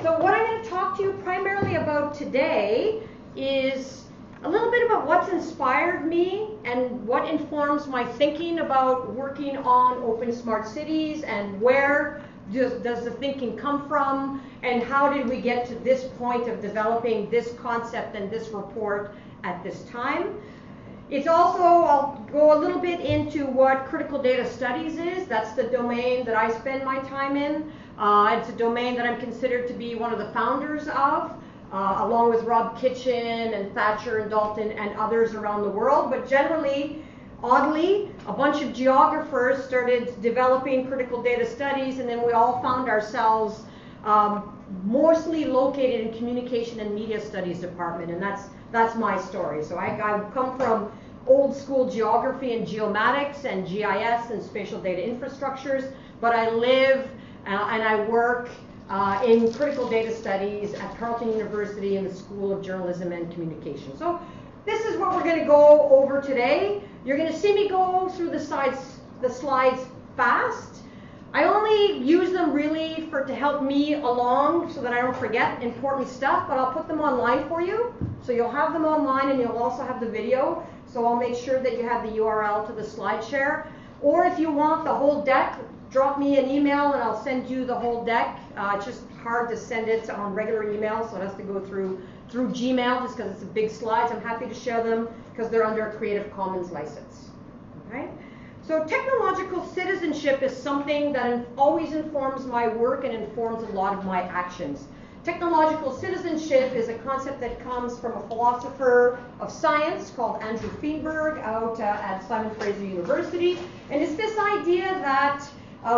So what I'm going to talk to you primarily about today is a little bit about what's inspired me and what informs my thinking about working on open smart cities, and where does the thinking come from, and how did we get to this point of developing this concept and this report at this time. It's also, I'll go a little bit into what critical data studies is. That's the domain that I spend my time in. It's a domain that I'm considered to be one of the founders of, along with Rob Kitchen and Thatcher and Dalton and others around the world. But generally, oddly, a bunch of geographers started developing critical data studies, and then we all found ourselves mostly located in communication and media studies department, and that's my story. So I come from old school geography and geomatics and GIS and spatial data infrastructures, but I live and I work in critical data studies at Carleton University in the School of Journalism and Communication. So this is what we're going to go over today. You're going to see me go through the slides fast. I only use them really to help me along so that I don't forget important stuff, but I'll put them online for you. So you'll have them online, and you'll also have the video. So I'll make sure that you have the URL to the slide share. Or if you want the whole deck, drop me an email and I'll send you the whole deck. It's just hard to send it on regular email, so it has to go through Gmail just because it's big slides. I'm happy to share them because they're under a Creative Commons license. Okay? So technological citizenship is something that always informs my work and informs a lot of my actions. Technological citizenship is a concept that comes from a philosopher of science called Andrew Feenberg out at Simon Fraser University. And it's this idea that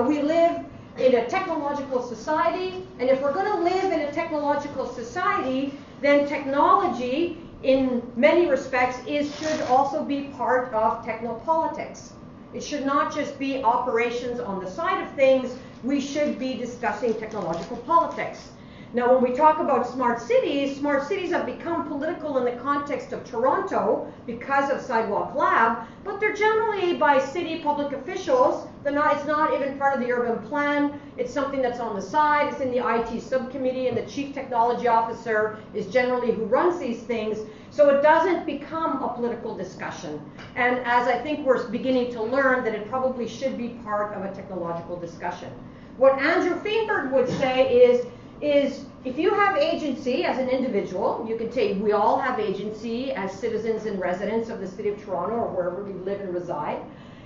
we live in a technological society, and if we're going to live in a technological society, then technology, in many respects, should also be part of technopolitics. It should not just be operations on the side of things. We should be discussing technological politics. Now, when we talk about smart cities have become political in the context of Toronto because of Sidewalk Lab, but they're generally by city public officials. It's not even part of the urban plan. It's something that's on the side. It's in the IT subcommittee, and the chief technology officer is generally who runs these things. So it doesn't become a political discussion. And as I think we're beginning to learn, that it probably should be part of a technological discussion. What Andrew Feenberg would say is if you have agency as an individual, you can say we all have agency as citizens and residents of the city of Toronto or wherever we live and reside,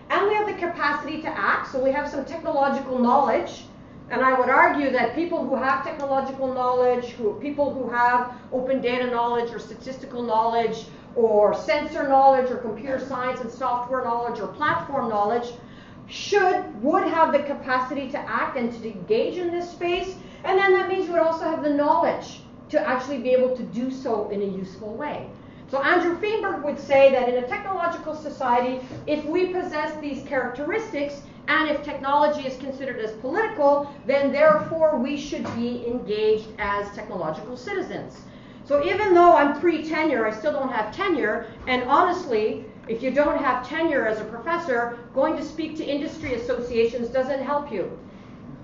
and we have the capacity to act, so we have some technological knowledge. And I would argue that people who have technological knowledge, people who have open data knowledge or statistical knowledge or sensor knowledge or computer science and software knowledge or platform knowledge would have the capacity to act and to engage in this space. And then that means you would also have the knowledge to actually be able to do so in a useful way. So Andrew Feenberg would say that in a technological society, if we possess these characteristics, and if technology is considered as political, then therefore we should be engaged as technological citizens. So even though I'm pre-tenure, I still don't have tenure, and honestly, if you don't have tenure as a professor, going to speak to industry associations doesn't help you.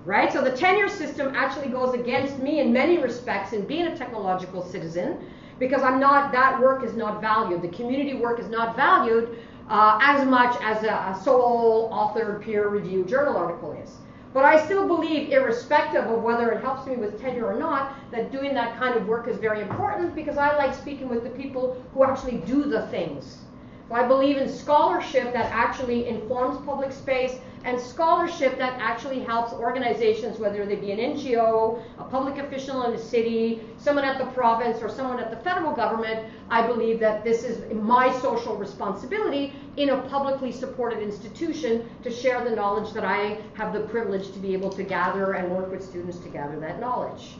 Right? So the tenure system actually goes against me in many respects in being a technological citizen, because that work is not valued. The community work is not valued as much as a sole authored peer-reviewed journal article is. But I still believe, irrespective of whether it helps me with tenure or not, that doing that kind of work is very important, because I like speaking with the people who actually do the things. So I believe in scholarship that actually informs public space, and scholarship that actually helps organizations, whether they be an NGO, a public official in a city, someone at the province, or someone at the federal government. I believe that this is my social responsibility in a publicly supported institution to share the knowledge that I have the privilege to be able to gather and work with students to gather that knowledge.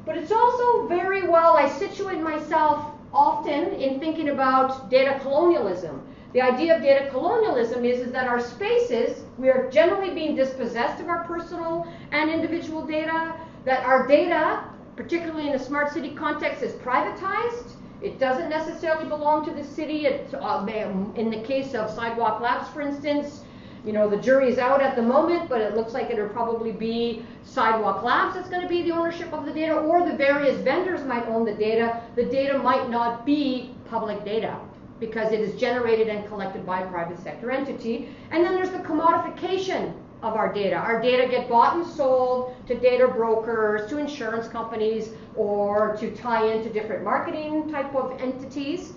But it's also very well, I situate myself often in thinking about data colonialism. The idea of data colonialism is that our spaces, we are generally being dispossessed of our personal and individual data, that our data, particularly in a smart city context, is privatized. It doesn't necessarily belong to the city. In the case of Sidewalk Labs, for instance, you know, the jury is out at the moment, but it looks like it'll probably be Sidewalk Labs that's going to be the ownership of the data, or the various vendors might own the data. The data might not be public data because it is generated and collected by a private sector entity. And then there's the commodification of our data. Our data get bought and sold to data brokers, to insurance companies, or to tie into different marketing type of entities.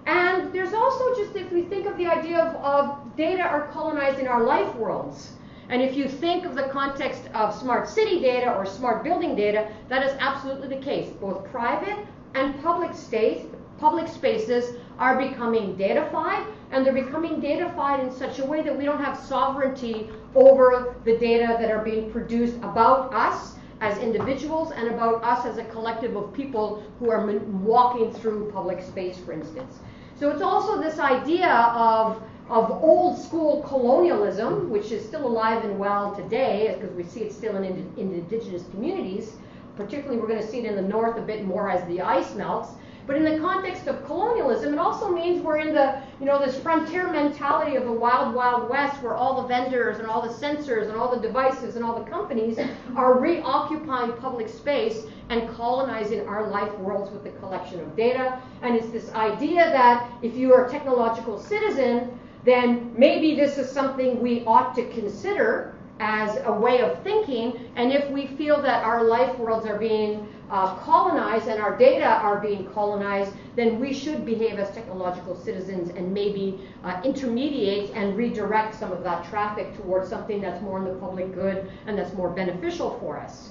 And there's also just, if we think of the idea of data are colonizing our life worlds. And if you think of the context of smart city data or smart building data, that is absolutely the case. Both private and public spaces are becoming datafied, and they're becoming datafied in such a way that we don't have sovereignty over the data that are being produced about us as individuals and about us as a collective of people who are walking through public space, for instance. So it's also this idea of old school colonialism, which is still alive and well today, because we see it still in indigenous communities. Particularly, we're going to see it in the north a bit more as the ice melts. But in the context of colonialism, it also means we're in the, you know, this frontier mentality of the wild, wild west, where all the vendors and all the sensors and all the devices and all the companies are reoccupying public space and colonizing our life worlds with the collection of data. And it's this idea that if you are a technological citizen, then maybe this is something we ought to consider as a way of thinking. And if we feel that our life worlds are being colonized and our data are being colonized, then we should behave as technological citizens and maybe intermediate and redirect some of that traffic towards something that's more in the public good and that's more beneficial for us.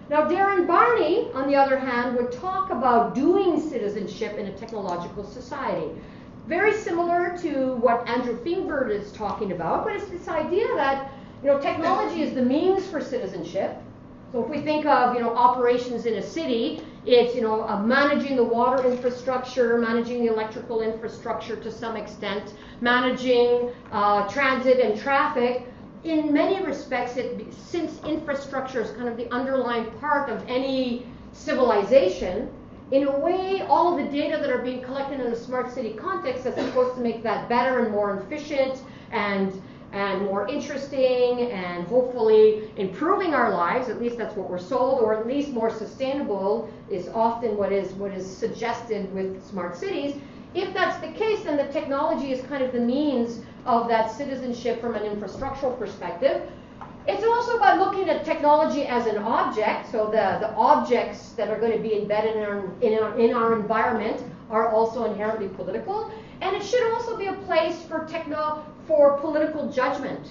Now, Darren Barney, on the other hand, would talk about doing citizenship in a technological society. Very similar to what Andrew Feinberg is talking about, but it's this idea that, you know, technology is the means for citizenship. So if we think of, you know, operations in a city, it's, you know, managing the water infrastructure, managing the electrical infrastructure to some extent, managing transit and traffic. In many respects, since infrastructure is kind of the underlying part of any civilization, in a way, all of the data that are being collected in a smart city context is supposed to make that better and more efficient and more interesting and hopefully improving our lives. At least that's what we're sold, or at least more sustainable is often what is suggested with smart cities. If that's the case, then the technology is kind of the means of that citizenship from an infrastructural perspective. It's also about looking at technology as an object. So the objects that are going to be embedded in our environment are also inherently political. And it should also be a place for political judgment.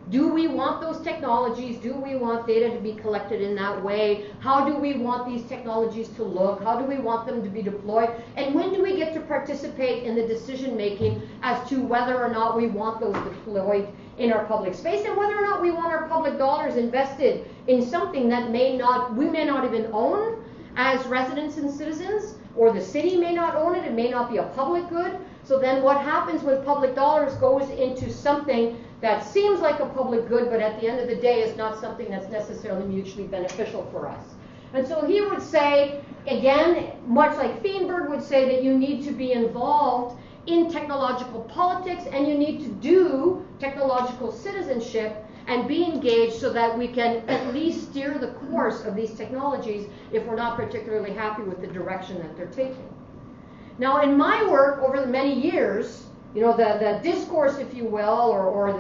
Do we want those technologies? Do we want data to be collected in that way? How do we want these technologies to look? How do we want them to be deployed? And when do we get to participate in the decision making as to whether or not we want those deployed in our public space, and whether or not we want our public dollars invested in something that we may not even own as residents and citizens, or the city may not own it, it may not be a public good. So then what happens when public dollars goes into something that seems like a public good, but at the end of the day is not something that's necessarily mutually beneficial for us? And so he would say, again, much like Feinberg would say, that you need to be involved in technological politics, and you need to do technological citizenship and be engaged so that we can at least steer the course of these technologies if we're not particularly happy with the direction that they're taking. Now, in my work over the many years, you know, the discourse, if you will, or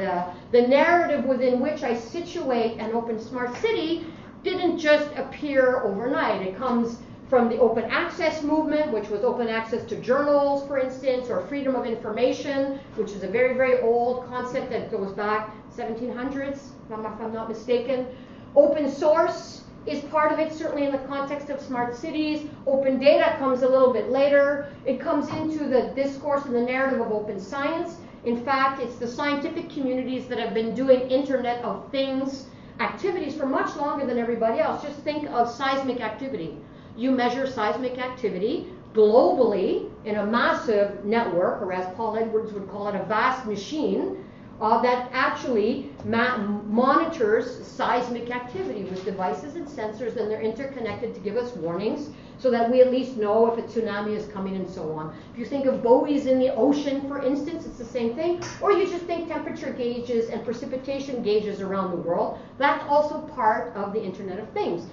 the narrative within which I situate an open smart city didn't just appear overnight. It comes from the open access movement, which was open access to journals, for instance, or freedom of information, which is a very, very old concept that goes back 1700s, if I'm not mistaken. Open source is part of it, certainly in the context of smart cities. Open data comes a little bit later. It comes into the discourse and the narrative of open science. In fact, it's the scientific communities that have been doing Internet of Things activities for much longer than everybody else. Just think of seismic activity. You measure seismic activity globally in a massive network, or as Paul Edwards would call it, a vast machine, that actually monitors seismic activity with devices and sensors, and they're interconnected to give us warnings so that we at least know if a tsunami is coming and so on. If you think of buoys in the ocean, for instance, it's the same thing. Or you just think temperature gauges and precipitation gauges around the world. That's also part of the Internet of Things.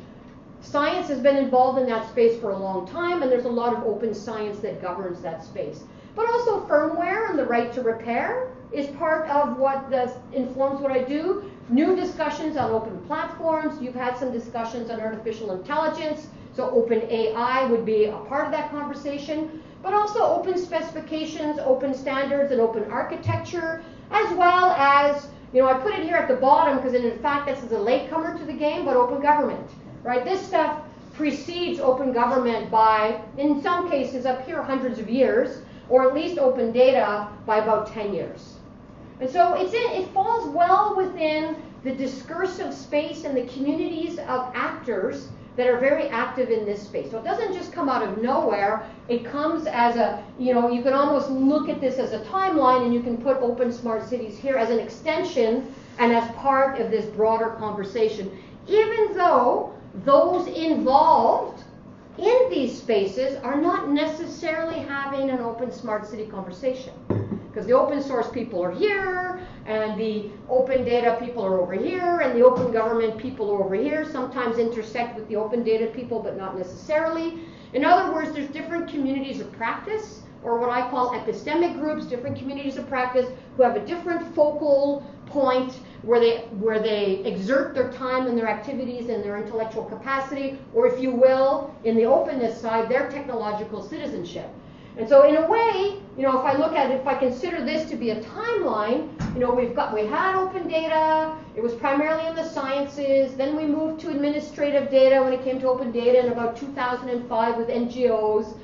Science has been involved in that space for a long time, and there's a lot of open science that governs that space. But also firmware and the right to repair is part of what informs what I do. New discussions on open platforms. You've had some discussions on artificial intelligence. So open AI would be a part of that conversation. But also open specifications, open standards, and open architecture, as well as, I put it here at the bottom because in fact this is a latecomer to the game, but open government. Right? This stuff precedes open government by, in some cases up here, hundreds of years, or at least open data by about 10 years. And so it falls well within the discursive space and the communities of actors that are very active in this space. So it doesn't just come out of nowhere. It comes as you can almost look at this as a timeline, and you can put open smart cities here as an extension and as part of this broader conversation, even though those involved in these spaces are not necessarily having an open smart city conversation. Because the open source people are here, and the open data people are over here, and the open government people are over here, sometimes intersect with the open data people, but not necessarily. In other words, there's different communities of practice, or what I call epistemic groups, different communities of practice who have a different focal point where they exert their time and their activities and their intellectual capacity, or if you will, in the openness side, their technological citizenship. And so in a way, if I consider this to be a timeline, we had open data, it was primarily in the sciences, then we moved to administrative data when it came to open data in about 2005 with NGOs.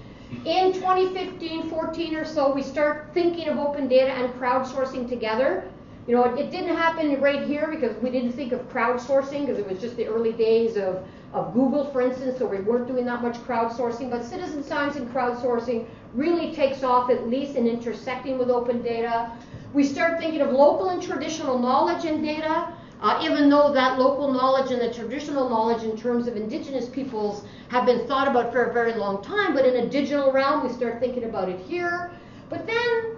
In 2015, 14 or so, we start thinking of open data and crowdsourcing together. It didn't happen right here because we didn't think of crowdsourcing because it was just the early days of Google, for instance, so we weren't doing that much crowdsourcing. But citizen science and crowdsourcing really takes off, at least in intersecting with open data. We start thinking of local and traditional knowledge and data, even though that local knowledge and the traditional knowledge in terms of indigenous peoples have been thought about for a very long time. But in a digital realm, we start thinking about it here. But then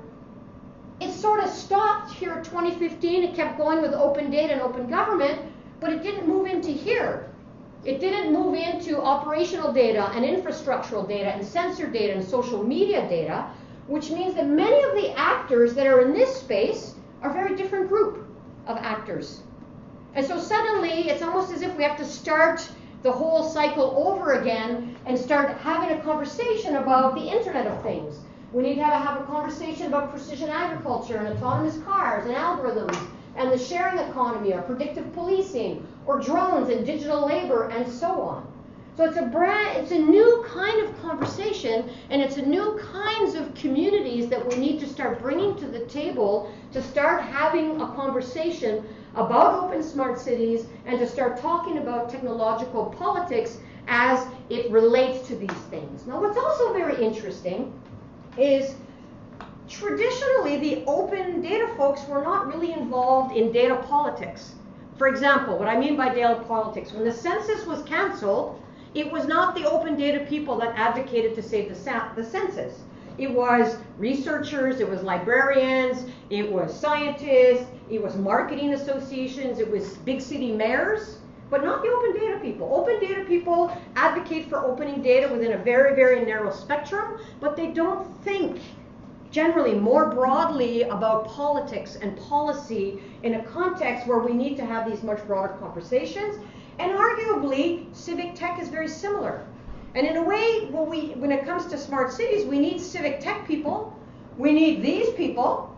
it sort of stopped here at 2015. It kept going with open data and open government, but it didn't move into here. It didn't move into operational data and infrastructural data and sensor data and social media data, which means that many of the actors that are in this space are a very different group of actors. And so suddenly, it's almost as if we have to start the whole cycle over again and start having a conversation about the Internet of Things. We need to have a conversation about precision agriculture and autonomous cars and algorithms and the sharing economy or predictive policing or drones and digital labor and so on. So it's a new kind of conversation, and it's a new kinds of communities that we need to start bringing to the table to start having a conversation about open smart cities and to start talking about technological politics as it relates to these things. Now, what's also very interesting is traditionally the open data folks were not really involved in data politics. For example, what I mean by data politics, when the census was canceled, it was not the open data people that advocated to save the census. It was researchers, it was librarians, it was scientists, it was marketing associations, it was big city mayors, but not the open data people. Open data people advocate for opening data within a very, very narrow spectrum, but they don't think generally more broadly about politics and policy in a context where we need to have these much broader conversations. And arguably, civic tech is very similar. And in a way, when it comes to smart cities, we need civic tech people, we need these people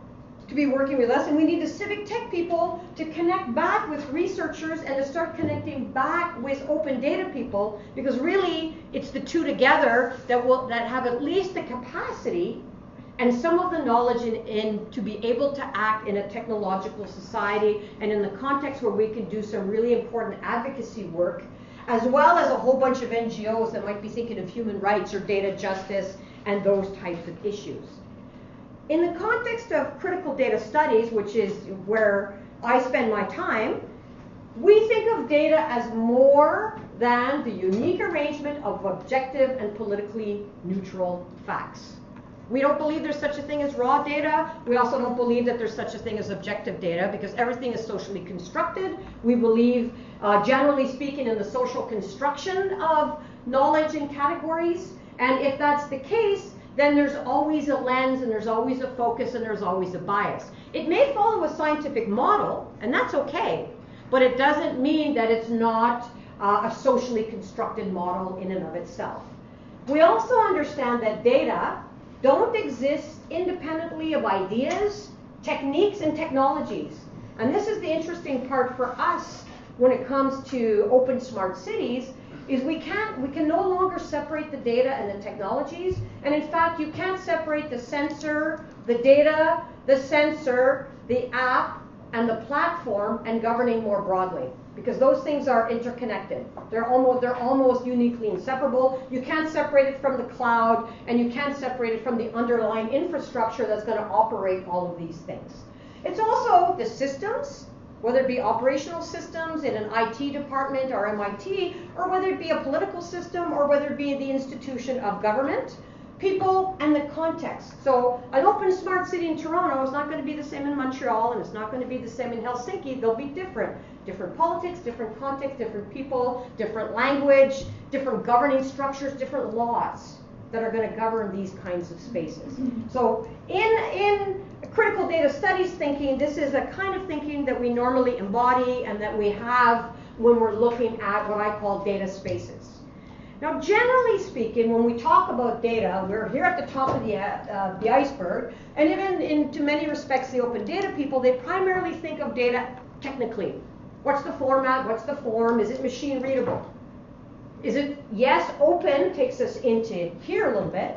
to be working with us, and we need the civic tech people to connect back with researchers and to start connecting back with open data people, because really it's the two together that have at least the capacity and some of the knowledge in to be able to act in a technological society and in the context where we can do some really important advocacy work, as well as a whole bunch of NGOs that might be thinking of human rights or data justice and those types of issues. In the context of critical data studies, which is where I spend my time, we think of data as more than the unique arrangement of objective and politically neutral facts. We don't believe there's such a thing as raw data. We also don't believe that there's such a thing as objective data, because everything is socially constructed. We believe, generally speaking, in the social construction of knowledge and categories. And if that's the case, then there's always a lens, and there's always a focus, and there's always a bias. It may follow a scientific model, and that's okay, but it doesn't mean that it's not a socially constructed model in and of itself. We also understand that data don't exist independently of ideas, techniques, and technologies. And this is the interesting part for us when it comes to open smart cities, is we can no longer separate the data and the technologies. And in fact, you can't separate the sensor, the data, the sensor, the app, and the platform, and governing more broadly, because those things are interconnected. They're almost uniquely inseparable. You can't separate it from the cloud, and you can't separate it from the underlying infrastructure that's going to operate all of these things. It's also the systems, whether it be operational systems in an IT department or MIT, or whether it be a political system, or whether it be the institution of government, people, and the context. So an open smart city in Toronto is not going to be the same in Montreal, and it's not going to be the same in Helsinki. They'll be different. Different politics, different context, different people, different language, different governing structures, different laws that are going to govern these kinds of spaces. So in critical data studies thinking, this is a kind of thinking that we normally embody and that we have when we're looking at what I call data spaces. Now, generally speaking, when we talk about data, we're here at the top of the iceberg, and even in many respects, the open data people, they primarily think of data technically. What's the format? What's the form? Is it machine readable? Is it, yes, open takes us into here a little bit,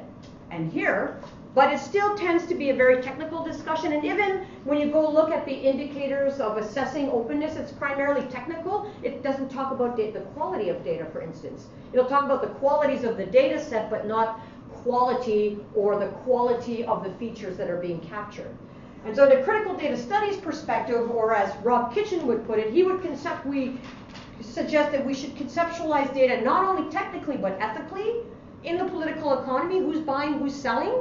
and here, but it still tends to be a very technical discussion. And even when you go look at the indicators of assessing openness, it's primarily technical. It doesn't talk about the quality of data, for instance. It'll talk about the qualities of the data set, but not quality or the quality of the features that are being captured. And so the critical data studies perspective, or as Rob Kitchen would put it, he would suggest that we should conceptualize data not only technically but ethically in the political economy. Who's buying, who's selling,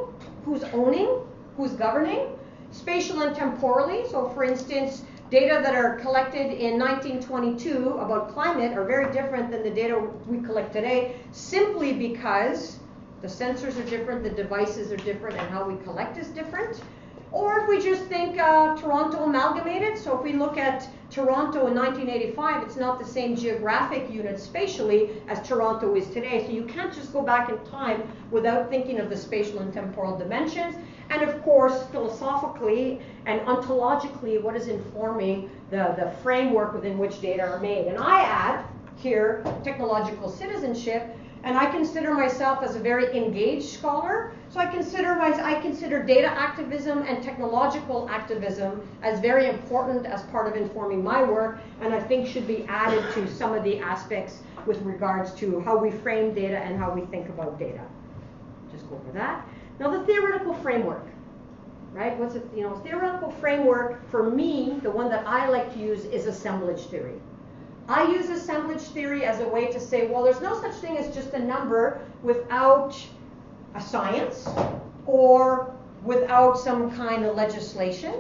who's owning, who's governing, spatial and temporally. So for instance, data that are collected in 1922 about climate are very different than the data we collect today, simply because the sensors are different, the devices are different, and how we collect is different. Or if we just think Toronto amalgamated, so if we look at Toronto in 1985, it's not the same geographic unit spatially as Toronto is today. So you can't just go back in time without thinking of the spatial and temporal dimensions. And of course, philosophically and ontologically, what is informing the framework within which data are made. And I add here technological citizenship, and I consider myself as a very engaged scholar. So I consider data activism and technological activism as very important as part of informing my work, and I think should be added to some of the aspects with regards to how we frame data and how we think about data. Just go over that. Now the theoretical framework, right? What's it? Theoretical framework for me, the one that I like to use is assemblage theory. I use assemblage theory as a way to say, well, there's no such thing as just a number without a science, or without some kind of legislation,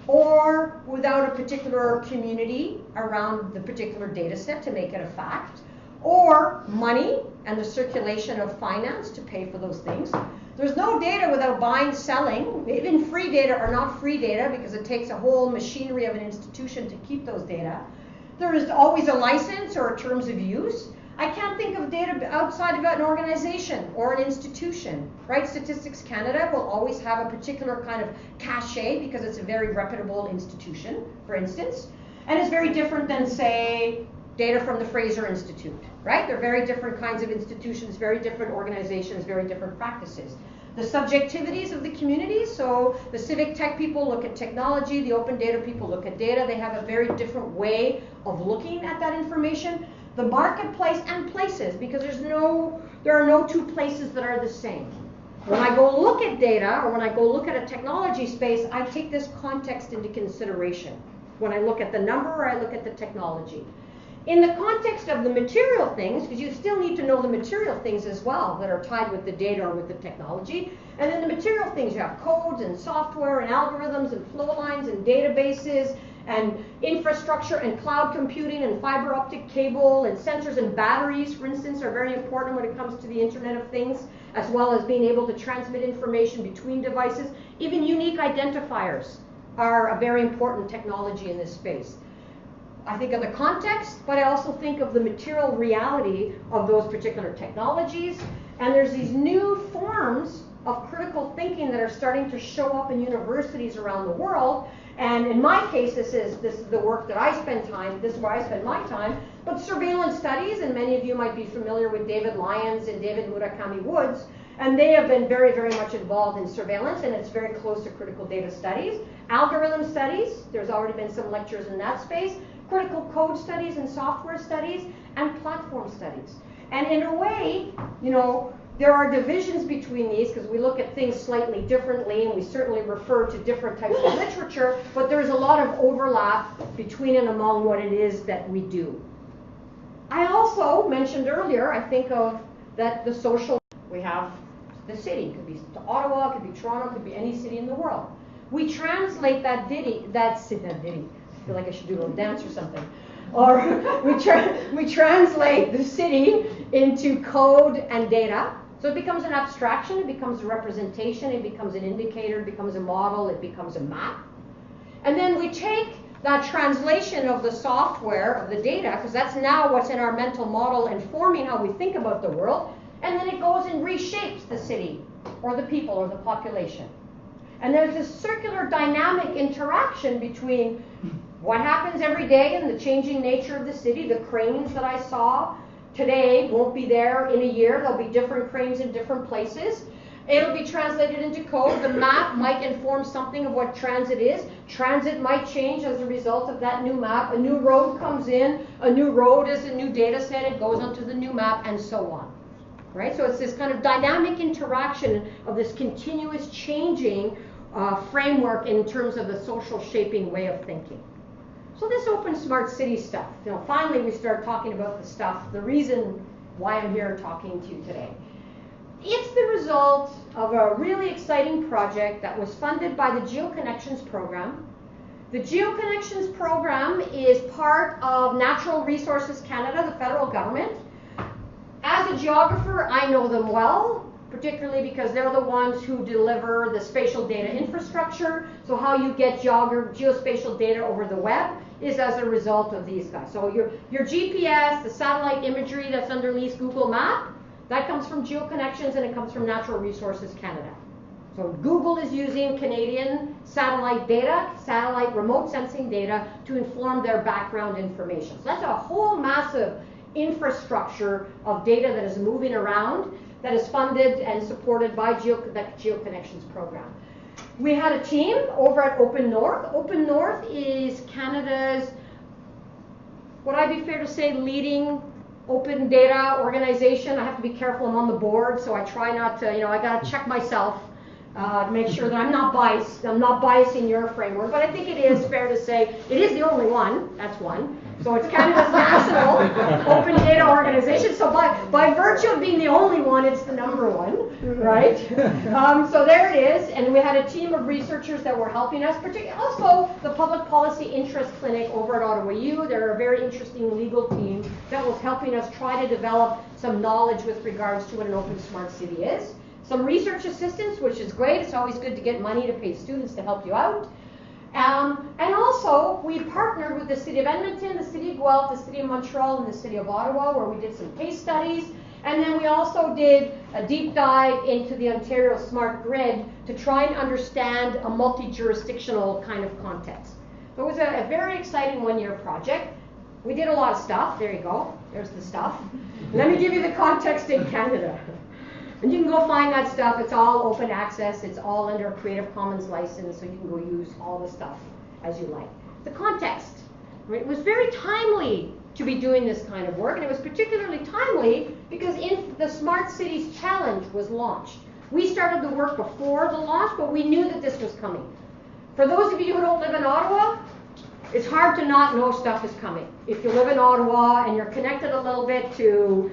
or without a particular community around the particular data set to make it a fact, or money and the circulation of finance to pay for those things. There's no data without buying, selling. Even free data are not free data because it takes a whole machinery of an institution to keep those data. There is always a license or terms of use. I can't think of data outside of an organization or an institution, right? Statistics Canada will always have a particular kind of cachet because it's a very reputable institution, for instance. And it's very different than, say, data from the Fraser Institute, right? They're very different kinds of institutions, very different organizations, very different practices. The subjectivities of the communities, so the civic tech people look at technology, the open data people look at data. They have a very different way of looking at that information. The marketplace and places, because there are no two places that are the same. When I go look at data, or when I go look at a technology space, I take this context into consideration when I look at the number or I look at the technology. In the context of the material things, because you still need to know the material things as well that are tied with the data or with the technology, and then the material things, you have codes and software and algorithms and flow lines and databases and infrastructure and cloud computing and fiber optic cable and sensors and batteries, for instance, are very important when it comes to the Internet of Things, as well as being able to transmit information between devices. Even unique identifiers are a very important technology in this space. I think of the context, but I also think of the material reality of those particular technologies. And there's these new forms of critical thinking that are starting to show up in universities around the world. And in my case, this is the work that I spend time, this is where I spend my time, but surveillance studies, and many of you might be familiar with David Lyons and David Murakami Woods, and they have been very, very much involved in surveillance, and it's very close to critical data studies. Algorithm studies, there's already been some lectures in that space. Critical code studies and software studies, and platform studies. And in a way, you know, there are divisions between these because we look at things slightly differently, and we certainly refer to different types of literature, but there's a lot of overlap between and among what it is that we do. I also mentioned earlier, I think of that the social, we have the city, it could be Ottawa, it could be Toronto, it could be any city in the world. We translate that ditty, I feel like I should do a little dance or something. Or we translate the city into code and data. So it becomes an abstraction, it becomes a representation, it becomes an indicator, it becomes a model, it becomes a map. And then we take that translation of the software, of the data, because that's now what's in our mental model informing how we think about the world, and then it goes and reshapes the city, or the people, or the population. And there's this circular dynamic interaction between what happens every day and the changing nature of the city. The cranes that I saw today won't be there in a year. There'll be different cranes in different places. It'll be translated into code. The map might inform something of what transit is. Transit might change as a result of that new map. A new road comes in. A new road is a new data set. It goes onto the new map, and so on. Right? So it's this kind of dynamic interaction of this continuous changing framework in terms of the social shaping way of thinking. So this open smart city stuff, you know, finally we start talking about the stuff, the reason why I'm here talking to you today. It's the result of a really exciting project that was funded by the GeoConnections program. The GeoConnections program is part of Natural Resources Canada, the federal government. As a geographer, I know them well, particularly because they're the ones who deliver the spatial data infrastructure. So how you get geospatial data over the web is as a result of these guys. So your GPS, the satellite imagery that's underneath Google Map, that comes from GeoConnections, and it comes from Natural Resources Canada. So Google is using Canadian satellite data, satellite remote sensing data, to inform their background information. So that's a whole massive infrastructure of data that is moving around, that is funded and supported by the GeoConnections program. We had a team over at Open North. Open North is Canada's, would I be fair to say, leading open data organization. I have to be careful, I'm on the board, so I try not to, I got to check myself to make sure that I'm not biased. I'm not biasing your framework, but I think it is fair to say it is the only one. That's one. So it's Canada's national open data organization. So by virtue of being the only one, it's the number one, right? So there it is. And we had a team of researchers that were helping us, particularly also the Public Policy Interest Clinic over at Ottawa U. They're a very interesting legal team that was helping us try to develop some knowledge with regards to what an open smart city is. Some research assistance, which is great. It's always good to get money to pay students to help you out. And also, we partnered with the City of Edmonton, the City of Guelph, the City of Montreal, and the City of Ottawa, where we did some case studies. And then we also did a deep dive into the Ontario Smart Grid to try and understand a multi-jurisdictional kind of context. So it was a very exciting one-year project. We did a lot of stuff. There you go. There's the stuff. Let me give you the context in Canada. And you can go find that stuff. It's all open access. It's all under a Creative Commons license, so you can go use all the stuff as you like. The context, right? It was very timely to be doing this kind of work, and it was particularly timely because the Smart Cities Challenge was launched. We started the work before the launch, but we knew that this was coming. For those of you who don't live in Ottawa, it's hard to not know stuff is coming. If you live in Ottawa and you're connected a little bit to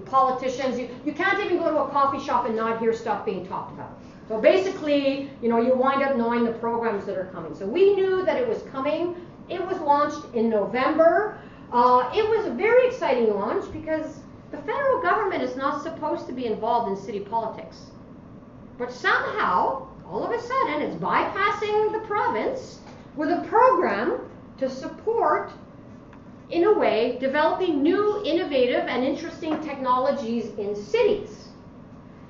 politicians, you can't even go to a coffee shop and not hear stuff being talked about. So basically, you wind up knowing the programs that are coming. So we knew that it was coming. It was launched in November. It was a very exciting launch because the federal government is not supposed to be involved in city politics. But somehow, all of a sudden, it's bypassing the province with a program to support, in a way, developing new, innovative, and interesting technologies in cities.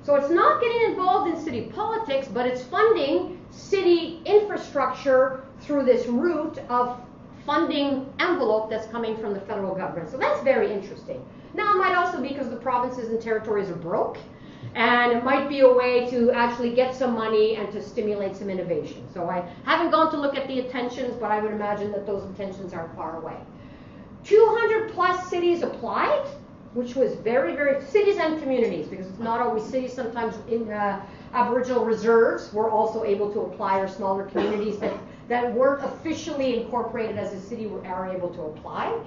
So it's not getting involved in city politics, but it's funding city infrastructure through this route of funding envelope that's coming from the federal government. So that's very interesting. Now, it might also be because the provinces and territories are broke, and it might be a way to actually get some money and to stimulate some innovation. So I haven't gone to look at the intentions, but I would imagine that those intentions aren't far away. 200 plus cities applied, which was very, very, cities and communities, because it's not always cities. Sometimes in Aboriginal reserves were also able to apply, or smaller communities that weren't officially incorporated as a city are able to apply.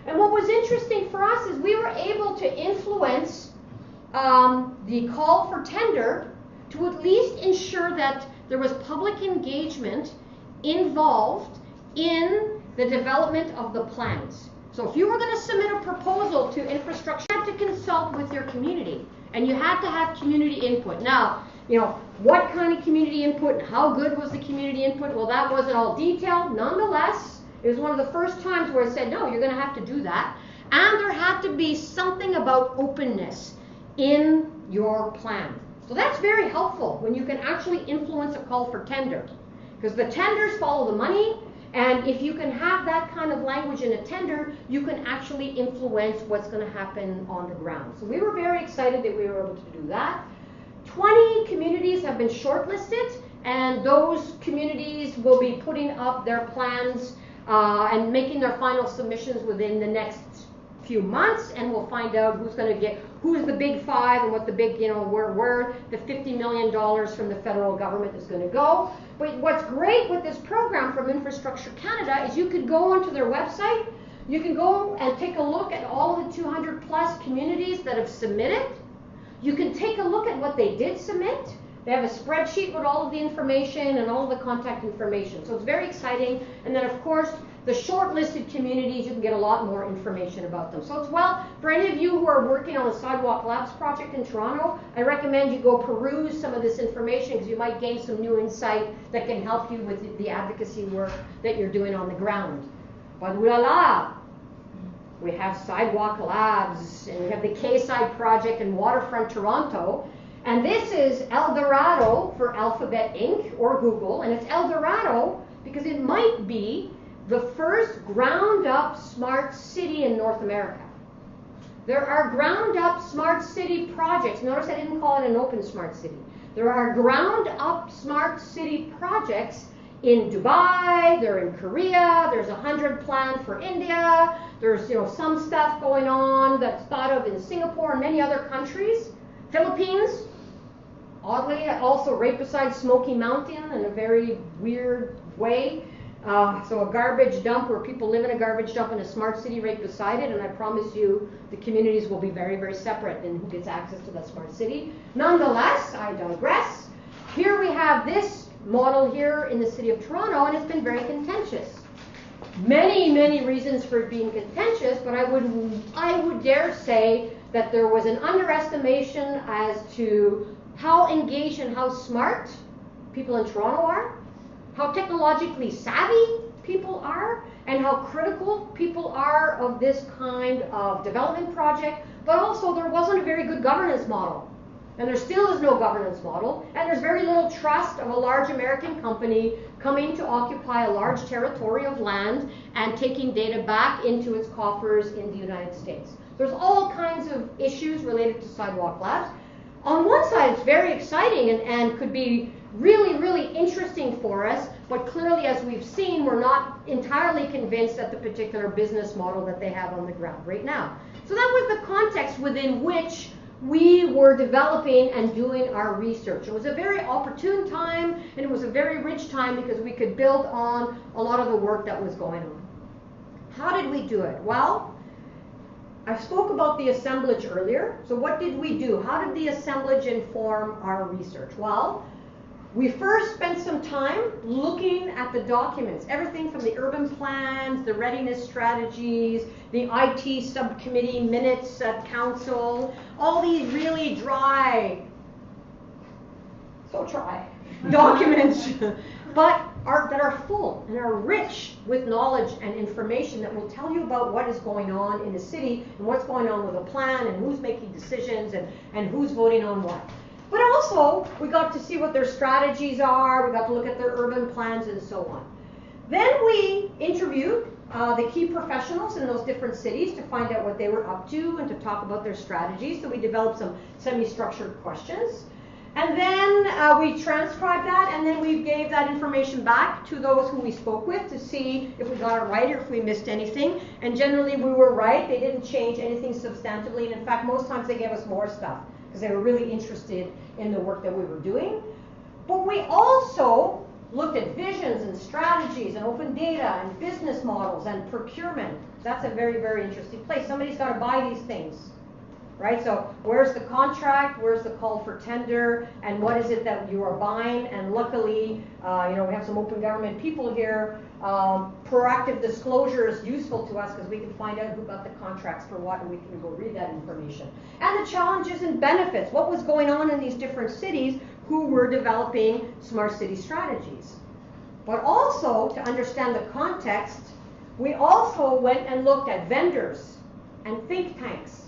And what was interesting for us is we were able to influence the call for tender to at least ensure that there was public engagement involved in the development of the plans. So if you were going to submit a proposal to infrastructure, you had to consult with your community, and you had to have community input. Now, what kind of community input and how good was the community input? Well, that wasn't all detailed. Nonetheless, it was one of the first times where I said, no, you're going to have to do that. And there had to be something about openness in your plan. So that's very helpful when you can actually influence a call for tender, because the tenders follow the money, and if you can have that kind of language in a tender, you can actually influence what's going to happen on the ground. So we were very excited that we were able to do that. 20 communities have been shortlisted, and those communities will be putting up their plans and making their final submissions within the next few months, and we'll find out who's the big five and what the big, where the $50 million from the federal government is going to go. But what's great with this program from Infrastructure Canada is you could go onto their website, you can go and take a look at all of the 200 plus communities that have submitted. You can take a look at what they did submit. They have a spreadsheet with all of the information and all of the contact information. So it's very exciting. And then, of course, the shortlisted communities, you can get a lot more information about them. So it's for any of you who are working on the Sidewalk Labs project in Toronto, I recommend you go peruse some of this information, because you might gain some new insight that can help you with the advocacy work that you're doing on the ground. But voila! We have Sidewalk Labs, and we have the Quayside project in waterfront Toronto. And this is El Dorado for Alphabet Inc. or Google, and it's El Dorado because it might be the first ground-up smart city in North America. There are ground-up smart city projects. Notice I didn't call it an open smart city. There are ground-up smart city projects in Dubai, they're in Korea, there's 100 planned for India, there's some stuff going on that's thought of in Singapore and many other countries. Philippines, oddly, also right beside Smoky Mountain in a very weird way. So a garbage dump where people live in a garbage dump in a smart city right beside it, and I promise you the communities will be very, very separate in who gets access to that smart city. Nonetheless, I digress. Here we have this model here in the city of Toronto, and it's been very contentious. Many, many reasons for it being contentious, but I would dare say that there was an underestimation as to how engaged and how smart people in Toronto are, how technologically savvy people are, and how critical people are of this kind of development project, but also there wasn't a very good governance model. And there still is no governance model, and there's very little trust of a large American company coming to occupy a large territory of land and taking data back into its coffers in the United States. There's all kinds of issues related to Sidewalk Labs. On one side, it's very exciting and could be really, really interesting for us, but clearly, as we've seen, we're not entirely convinced at the particular business model that they have on the ground right now. So that was the context within which we were developing and doing our research. It was a very opportune time, and it was a very rich time because we could build on a lot of the work that was going on. How did we do it? Well, I spoke about the assemblage earlier. So what did we do? How did the assemblage inform our research? Well, we first spent some time looking at the documents, everything from the urban plans, the readiness strategies, the IT subcommittee minutes at council, all these really dry documents, but that are full and are rich with knowledge and information that will tell you about what is going on in the city and what's going on with a plan and who's making decisions and who's voting on what. But also, we got to see what their strategies are, we got to look at their urban plans and so on. Then we interviewed the key professionals in those different cities to find out what they were up to and to talk about their strategies. So we developed some semi-structured questions. And then we transcribed that, and then we gave that information back to those who we spoke with to see if we got it right or if we missed anything. And generally we were right. They didn't change anything substantively. And in fact, most times they gave us more stuff because they were really interested in the work that we were doing. But we also looked at visions and strategies and open data and business models and procurement. That's a very, very interesting place. Somebody's got to buy these things, right? So where's the contract, where's the call for tender, and what is it that you are buying? And luckily, we have some open government people here. Proactive disclosure is useful to us because we can find out who got the contracts for what, and we can go read that information. And the challenges and benefits, what was going on in these different cities who were developing smart city strategies. But also, to understand the context, we also went and looked at vendors and think tanks,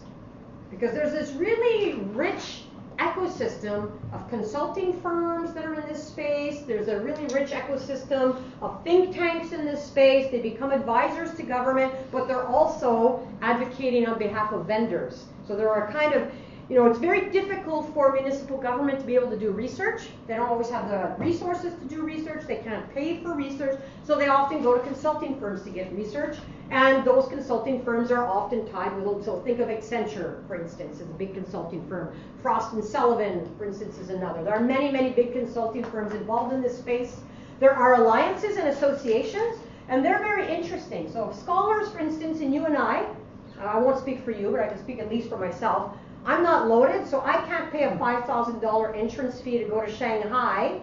because there's this really rich ecosystem of consulting firms that are in this space. There's a really rich ecosystem of think tanks in this space. They become advisors to government, but they're also advocating on behalf of vendors. So there are kind of, it's very difficult for municipal government to be able to do research. They don't always have the resources to do research. They can't pay for research. So they often go to consulting firms to get research. And those consulting firms are often tied with, so think of Accenture, for instance, as a big consulting firm. Frost & Sullivan, for instance, is another. There are many, many big consulting firms involved in this space. There are alliances and associations, and they're very interesting. So scholars, for instance, and you and I won't speak for you, but I can speak at least for myself. I'm not loaded, so I can't pay a $5,000 entrance fee to go to Shanghai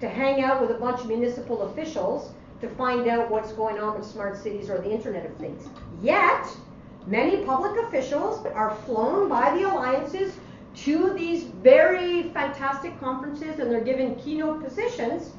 to hang out with a bunch of municipal officials to find out what's going on with smart cities or the Internet of Things. Yet, many public officials are flown by the alliances to these very fantastic conferences, and they're given keynote positions.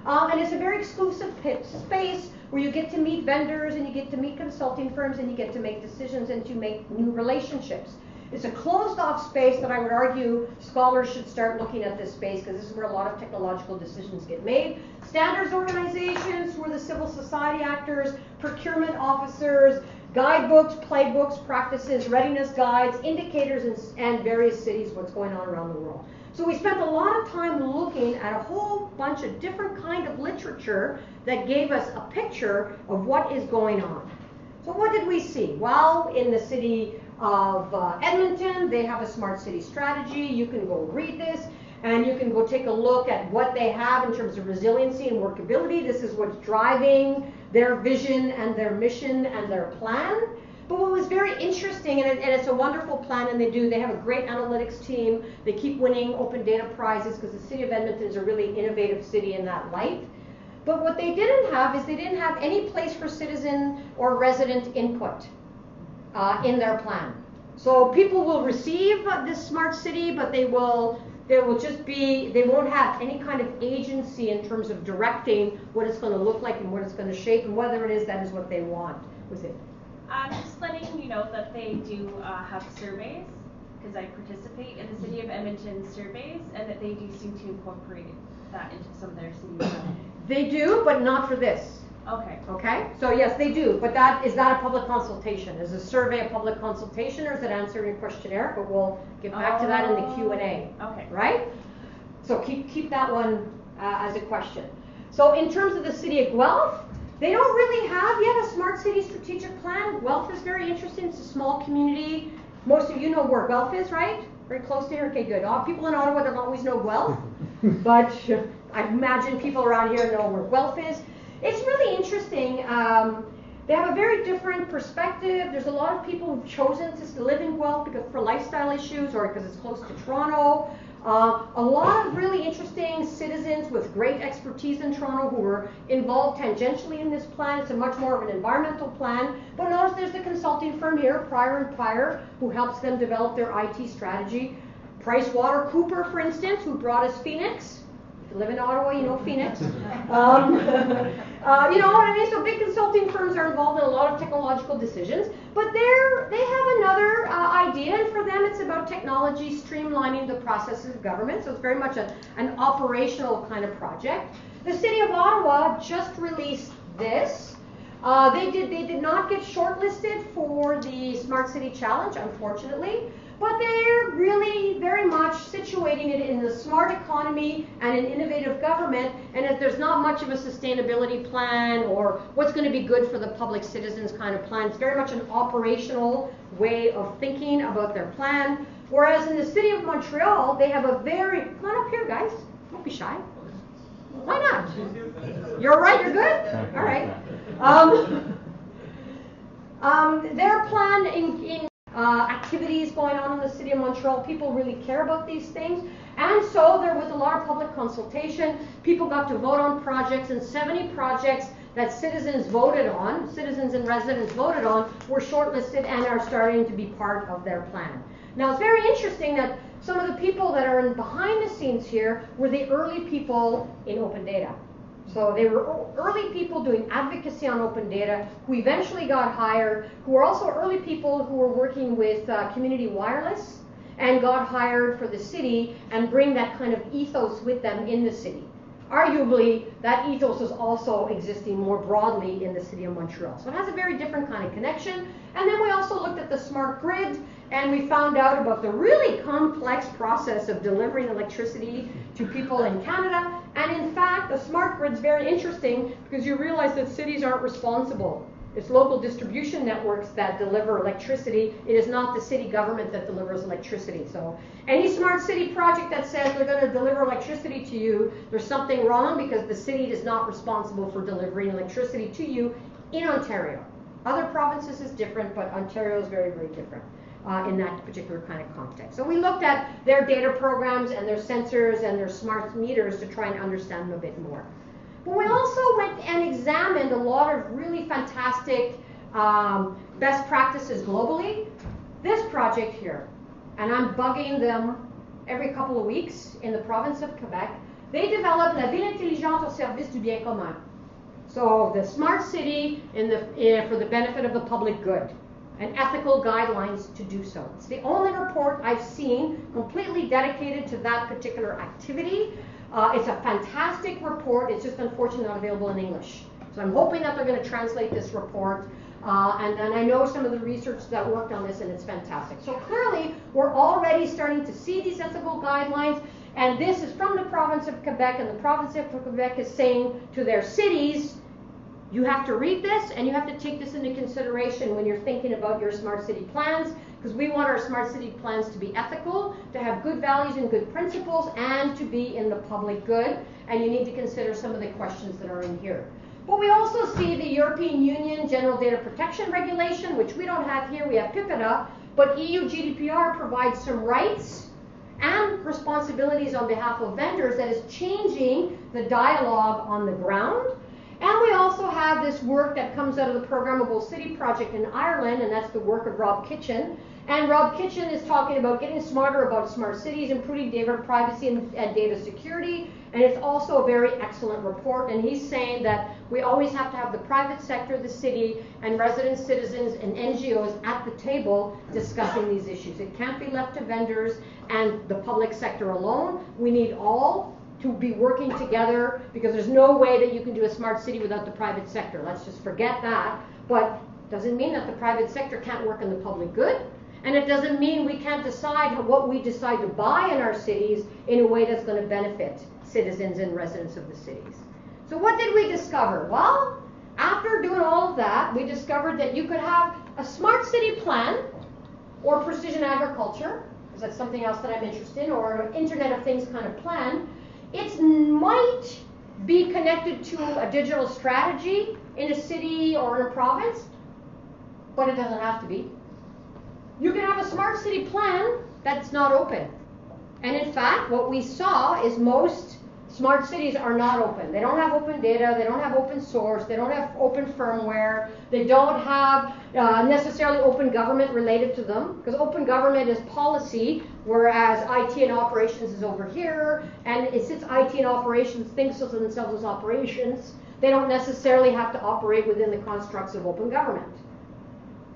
And it's a very exclusive space where you get to meet vendors, and you get to meet consulting firms, and you get to make decisions and to make new relationships. It's a closed-off space that I would argue scholars should start looking at this space, because this is where a lot of technological decisions get made. Standards organizations, who are the civil society actors, procurement officers, guidebooks, playbooks, practices, readiness guides, indicators, and various cities, what's going on around the world. So we spent a lot of time looking at a whole bunch of different kind of literature that gave us a picture of what is going on. So what did we see? Well, in the city of Edmonton, they have a smart city strategy. You can go read this, and you can go take a look at what they have in terms of resiliency and workability. This is what's driving their vision and their mission and their plan. But what was very interesting, and it's a wonderful plan, and they have a great analytics team. They keep winning open data prizes because the city of Edmonton is a really innovative city in that light. But what they didn't have is they didn't have any place for citizen or resident input in their plan. So people will receive this smart city, but they won't have any kind of agency in terms of directing what it's going to look like and what it's going to shape and whether it is that is what they want. Was it? Just letting you know that they do have surveys, because I participate in the City of Edmonton surveys, and that they do seem to incorporate that into some of their city. They do, but not for this. Okay. Okay? So yes, they do, but is that a public consultation? Is a survey a public consultation, or is it answering a questionnaire? But we'll get back to that in the Q&A. Okay. Right? So keep that one as a question. So in terms of the city of Guelph, they don't really have yet a smart city strategic plan. Guelph is very interesting. It's a small community. Most of you know where Guelph is, right? Very close to here? Okay, good. People in Ottawa don't always know Guelph, but I imagine people around here know where Guelph is. It's really interesting. They have a very different perspective. There's a lot of people who've chosen to live in Guelph because for lifestyle issues or because it's close to Toronto. A lot of really interesting citizens with great expertise in Toronto who were involved tangentially in this plan. It's a much more of an environmental plan. But notice there's the consulting firm here, Prior & Prior, who helps them develop their IT strategy. PricewaterhouseCoopers, for instance, who brought us Phoenix. If you live in Ottawa, you know Phoenix. You know what I mean? So big consulting firms are involved in a lot of technological decisions, but they have another idea, and for them it's about technology streamlining the processes of government, so it's very much an operational kind of project. The City of Ottawa just released this. They did not get shortlisted for the Smart City Challenge, unfortunately, but they're really very much situating it in the smart economy and an innovative government, and if there's not much of a sustainability plan or what's going to be good for the public citizens kind of plan. It's very much an operational way of thinking about their plan, whereas in the City of Montreal, they have a very, come on up here guys, don't be shy. Why not? You're right, you're good? All right. Their plan in activities going on in the City of Montreal, people really care about these things, and so there was a lot of public consultation. People got to vote on projects, and 70 projects that citizens voted on, citizens and residents voted on, were shortlisted and are starting to be part of their plan. Now it's very interesting that some of the people that are behind the scenes here were the early people in open data. So they were early people doing advocacy on open data who eventually got hired, who were also early people who were working with community wireless and got hired for the city and bring that kind of ethos with them in the city. Arguably, that ethos is also existing more broadly in the City of Montreal. So it has a very different kind of connection. And then we also looked at the smart grid, and we found out about the really complex process of delivering electricity to people in Canada. And in fact, the smart grid is very interesting because you realize that cities aren't responsible. It's local distribution networks that deliver electricity. It is not the city government that delivers electricity. So any smart city project that says they're going to deliver electricity to you, there's something wrong because the city is not responsible for delivering electricity to you in Ontario. Other provinces is different, but Ontario is very, very different in that particular kind of context. So we looked at their data programs and their sensors and their smart meters to try and understand them a bit more. But we also went and examined a lot of really fantastic best practices globally. This project here, and I'm bugging them every couple of weeks in the province of Quebec, they developed La Ville Intelligente au service du bien commun. So the smart city for the benefit of the public good, and ethical guidelines to do so. It's the only report I've seen completely dedicated to that particular activity. It's a fantastic report. It's just unfortunately not available in English. So I'm hoping that they're going to translate this report. And I know some of the research that worked on this, and it's fantastic. So clearly, we're already starting to see these ethical guidelines. And this is from the province of Quebec. And the province of Quebec is saying to their cities, you have to read this, and you have to take this into consideration when you're thinking about your smart city plans, because we want our smart city plans to be ethical, to have good values and good principles, and to be in the public good. And you need to consider some of the questions that are in here. But we also see the European Union General Data Protection Regulation, which we don't have here, we have PIPEDA, but EU GDPR provides some rights and responsibilities on behalf of vendors that is changing the dialogue on the ground. And we also have this work that comes out of the Programmable City Project in Ireland, and that's the work of Rob Kitchen. And Rob Kitchen is talking about getting smarter about smart cities, improving data privacy and data security. And it's also a very excellent report. And he's saying that we always have to have the private sector, the city, and resident citizens and NGOs at the table discussing these issues. It can't be left to vendors and the public sector alone. We need all to be working together, because there's no way that you can do a smart city without the private sector. Let's just forget that. But doesn't mean that the private sector can't work in the public good, and it doesn't mean we can't decide what we decide to buy in our cities in a way that's going to benefit citizens and residents of the cities. So what did we discover? Well, after doing all of that, we discovered that you could have a smart city plan or precision agriculture, because that's something else that I'm interested in, or an Internet of Things kind of plan, it might be connected to a digital strategy in a city or in a province, but it doesn't have to be. You can have a smart city plan that's not open. And in fact, what we saw is most smart cities are not open. They don't have open data, they don't have open source, they don't have open firmware, they don't have necessarily open government related to them, because open government is policy, whereas IT and operations is over here, and it sits IT and operations thinks of themselves as operations. They don't necessarily have to operate within the constructs of open government.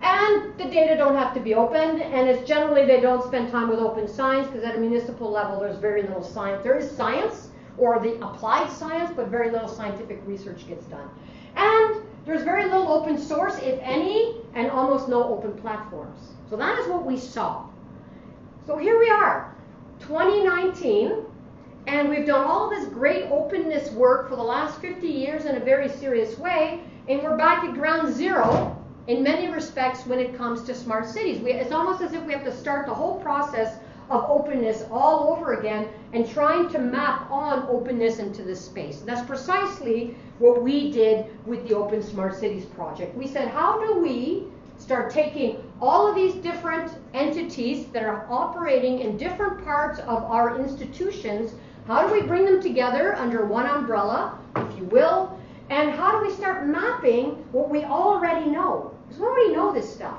And the data don't have to be open, and it's generally they don't spend time with open science, because at a municipal level there's very little science. There is science, or the applied science, but very little scientific research gets done. And there's very little open source, if any, and almost no open platforms. So that is what we saw. So here we are, 2019, and we've done all this great openness work for the last 50 years in a very serious way, and we're back at ground zero in many respects when it comes to smart cities. It's almost as if we have to start the whole process of openness all over again and trying to map on openness into this space. And that's precisely what we did with the Open Smart Cities project. We said, how do we start taking all of these different entities that are operating in different parts of our institutions, how do we bring them together under one umbrella, if you will, and how do we start mapping what we already know? Because we already know this stuff.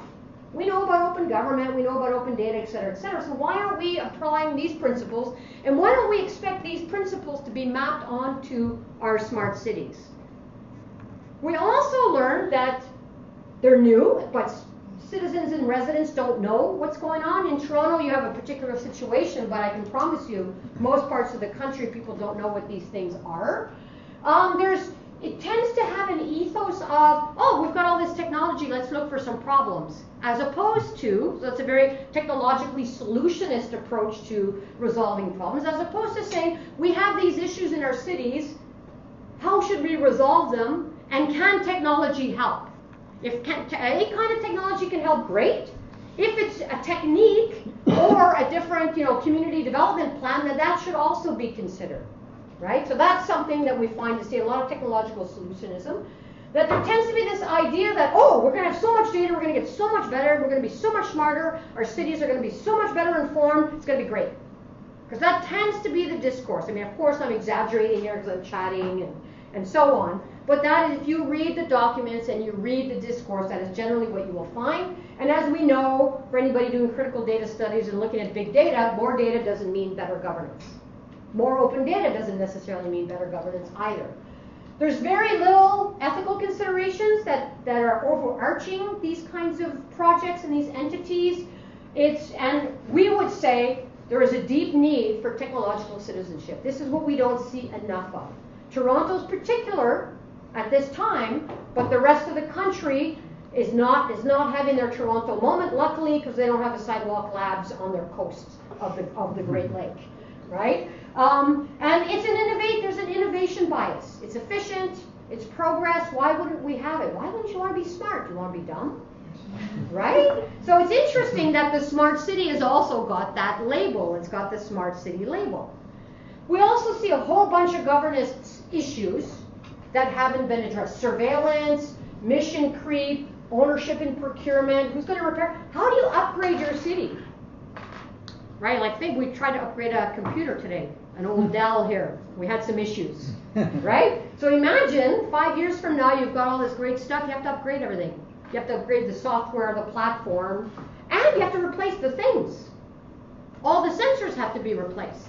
We know about open government, we know about open data, et cetera, et cetera. So why aren't we applying these principles? And why don't we expect these principles to be mapped onto our smart cities? We also learned that they're new, but citizens and residents don't know what's going on. In Toronto, you have a particular situation, but I can promise you, most parts of the country, people don't know what these things are. It tends to have an ethos of, oh, we've got all this technology, let's look for some problems. As opposed to, so that's a very technologically solutionist approach to resolving problems, as opposed to saying, we have these issues in our cities, how should we resolve them, and can technology help? If any kind of technology can help, great. If it's a technique or a different community development plan, then that should also be considered. Right? So that's something that we find to see a lot of technological solutionism, that there tends to be this idea that, oh, we're going to have so much data, we're going to get so much better, we're going to be so much smarter, our cities are going to be so much better informed, it's going to be great. Because that tends to be the discourse. I mean, of course, I'm exaggerating here because I'm chatting and so on, but that is, if you read the documents and you read the discourse, that is generally what you will find. And as we know, for anybody doing critical data studies and looking at big data, more data doesn't mean better governance. More open data doesn't necessarily mean better governance either. There's very little ethical considerations that are overarching these kinds of projects and these entities. And we would say there is a deep need for technological citizenship. This is what we don't see enough of. Toronto's particular at this time, but the rest of the country is not having their Toronto moment, luckily, because they don't have a Sidewalk Labs on their coast of the Great Lake. Right? And there's an innovation bias. It's efficient, it's progress. Why wouldn't we have it? Why wouldn't you want to be smart? Do you want to be dumb? Right? So it's interesting that the smart city has also got that label. It's got the smart city label. We also see a whole bunch of governance issues that haven't been addressed. Surveillance, mission creep, ownership and procurement. Who's going to repair? How do you upgrade your city? Right, like I think we tried to upgrade a computer today, an old Dell here. We had some issues, right? So imagine 5 years from now, you've got all this great stuff, you have to upgrade everything. You have to upgrade the software, the platform, and you have to replace the things. All the sensors have to be replaced.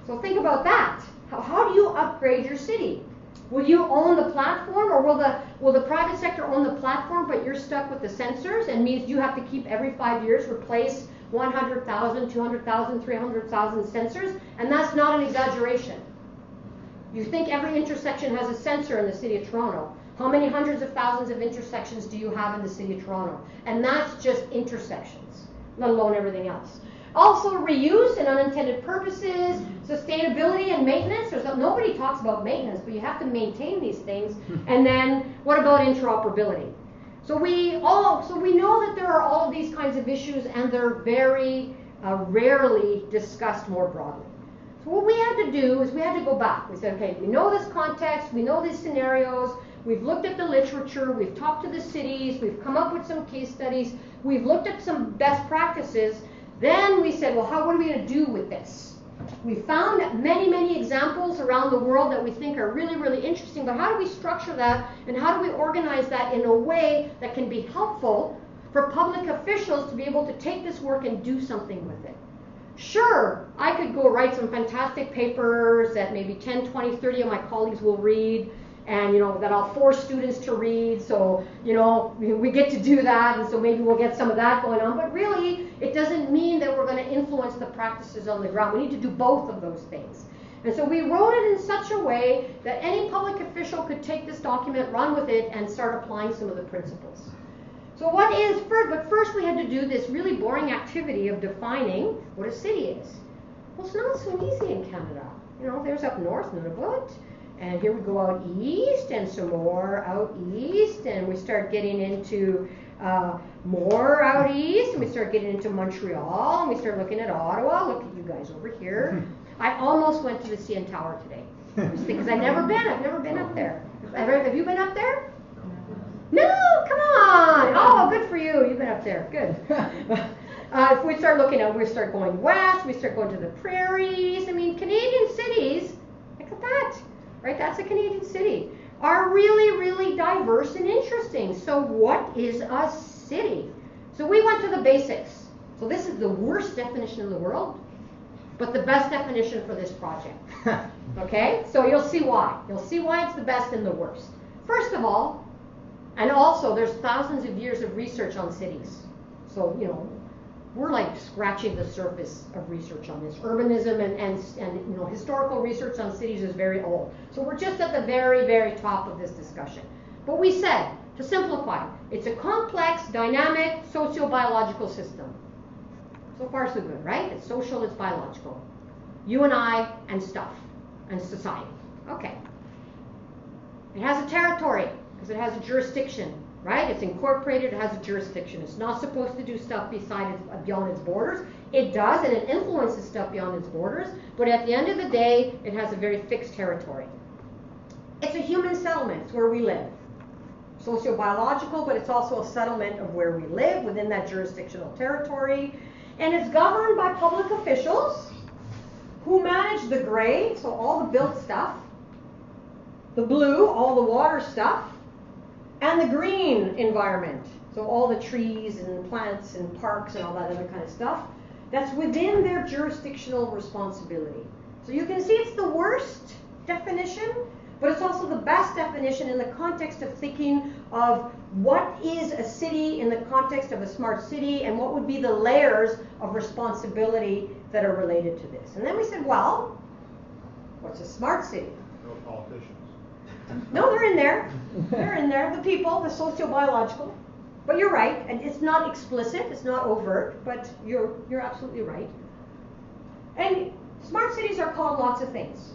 So think about that. How do you upgrade your city? Will you own the platform, or will the private sector own the platform, but you're stuck with the sensors, and means you have to keep every 5 years replace 100,000, 200,000, 300,000 sensors, and that's not an exaggeration. You think every intersection has a sensor in the city of Toronto. How many hundreds of thousands of intersections do you have in the city of Toronto? And that's just intersections, let alone everything else. Also, reuse and unintended purposes, sustainability and maintenance. Nobody talks about maintenance, but you have to maintain these things. And then, what about interoperability? So we know that there are all of these kinds of issues, and they're very rarely discussed more broadly. So what we had to do is we had to go back. We said, okay, we know this context, we know these scenarios, we've looked at the literature, we've talked to the cities, we've come up with some case studies, we've looked at some best practices. Then we said, well, what are we going to do with this? We found many, many examples around the world that we think are really, really interesting, but how do we structure that and how do we organize that in a way that can be helpful for public officials to be able to take this work and do something with it? Sure, I could go write some fantastic papers that maybe 10, 20, 30 of my colleagues will read, and that I'll force students to read, so we get to do that, and so maybe we'll get some of that going on, but really it doesn't mean that we're going to influence the practices on the ground. We need to do both of those things. And so we wrote it in such a way that any public official could take this document, run with it, and start applying some of the principles. So first we had to do this really boring activity of defining what a city is. Well, it's not so easy in Canada. There's up north, Nunavut, and here we go out east, and some more out east, and we start getting into more out east, and we start getting into Montreal, and we start looking at Ottawa. Look at you guys over here. I almost went to the CN Tower today, because I've never been up there. Have you been up there? No, come on. Oh, good for you. You've been up there. Good. If we start we start going west, we start going to the prairies. I mean, Canadian cities, look at that, right? That's a Canadian city, are really, really diverse and interesting. So what is a city? So we went to the basics. So this is the worst definition in the world, but the best definition for this project. Okay? So you'll see why. You'll see why it's the best and the worst. First of all, and also, there's thousands of years of research on cities. So, we're like scratching the surface of research on this. Urbanism and historical research on cities is very old. So we're just at the very, very top of this discussion. But we said, to simplify, it's a complex, dynamic, socio-biological system. So far, so good, right? It's social, it's biological. You and I and stuff and society. Okay. It has a territory, because it has a jurisdiction, right? It's incorporated, it has a jurisdiction. It's not supposed to do stuff beyond its borders. It does, and it influences stuff beyond its borders, but at the end of the day, it has a very fixed territory. It's a human settlement. It's where we live. Socio-biological, but it's also a settlement of where we live within that jurisdictional territory. And it's governed by public officials who manage the gray, so all the built stuff, the blue, all the water stuff, and the green environment, so all the trees and plants and parks and all that other kind of stuff, that's within their jurisdictional responsibility. So you can see it's the worst definition, but it's also the best definition in the context of thinking of what is a city in the context of a smart city and what would be the layers of responsibility that are related to this. And then we said, well, what's a smart city? No politicians. No, they're in there. They're in there. The people, the socio-biological. But you're right, and it's not explicit, it's not overt, but you're absolutely right. And smart cities are called lots of things.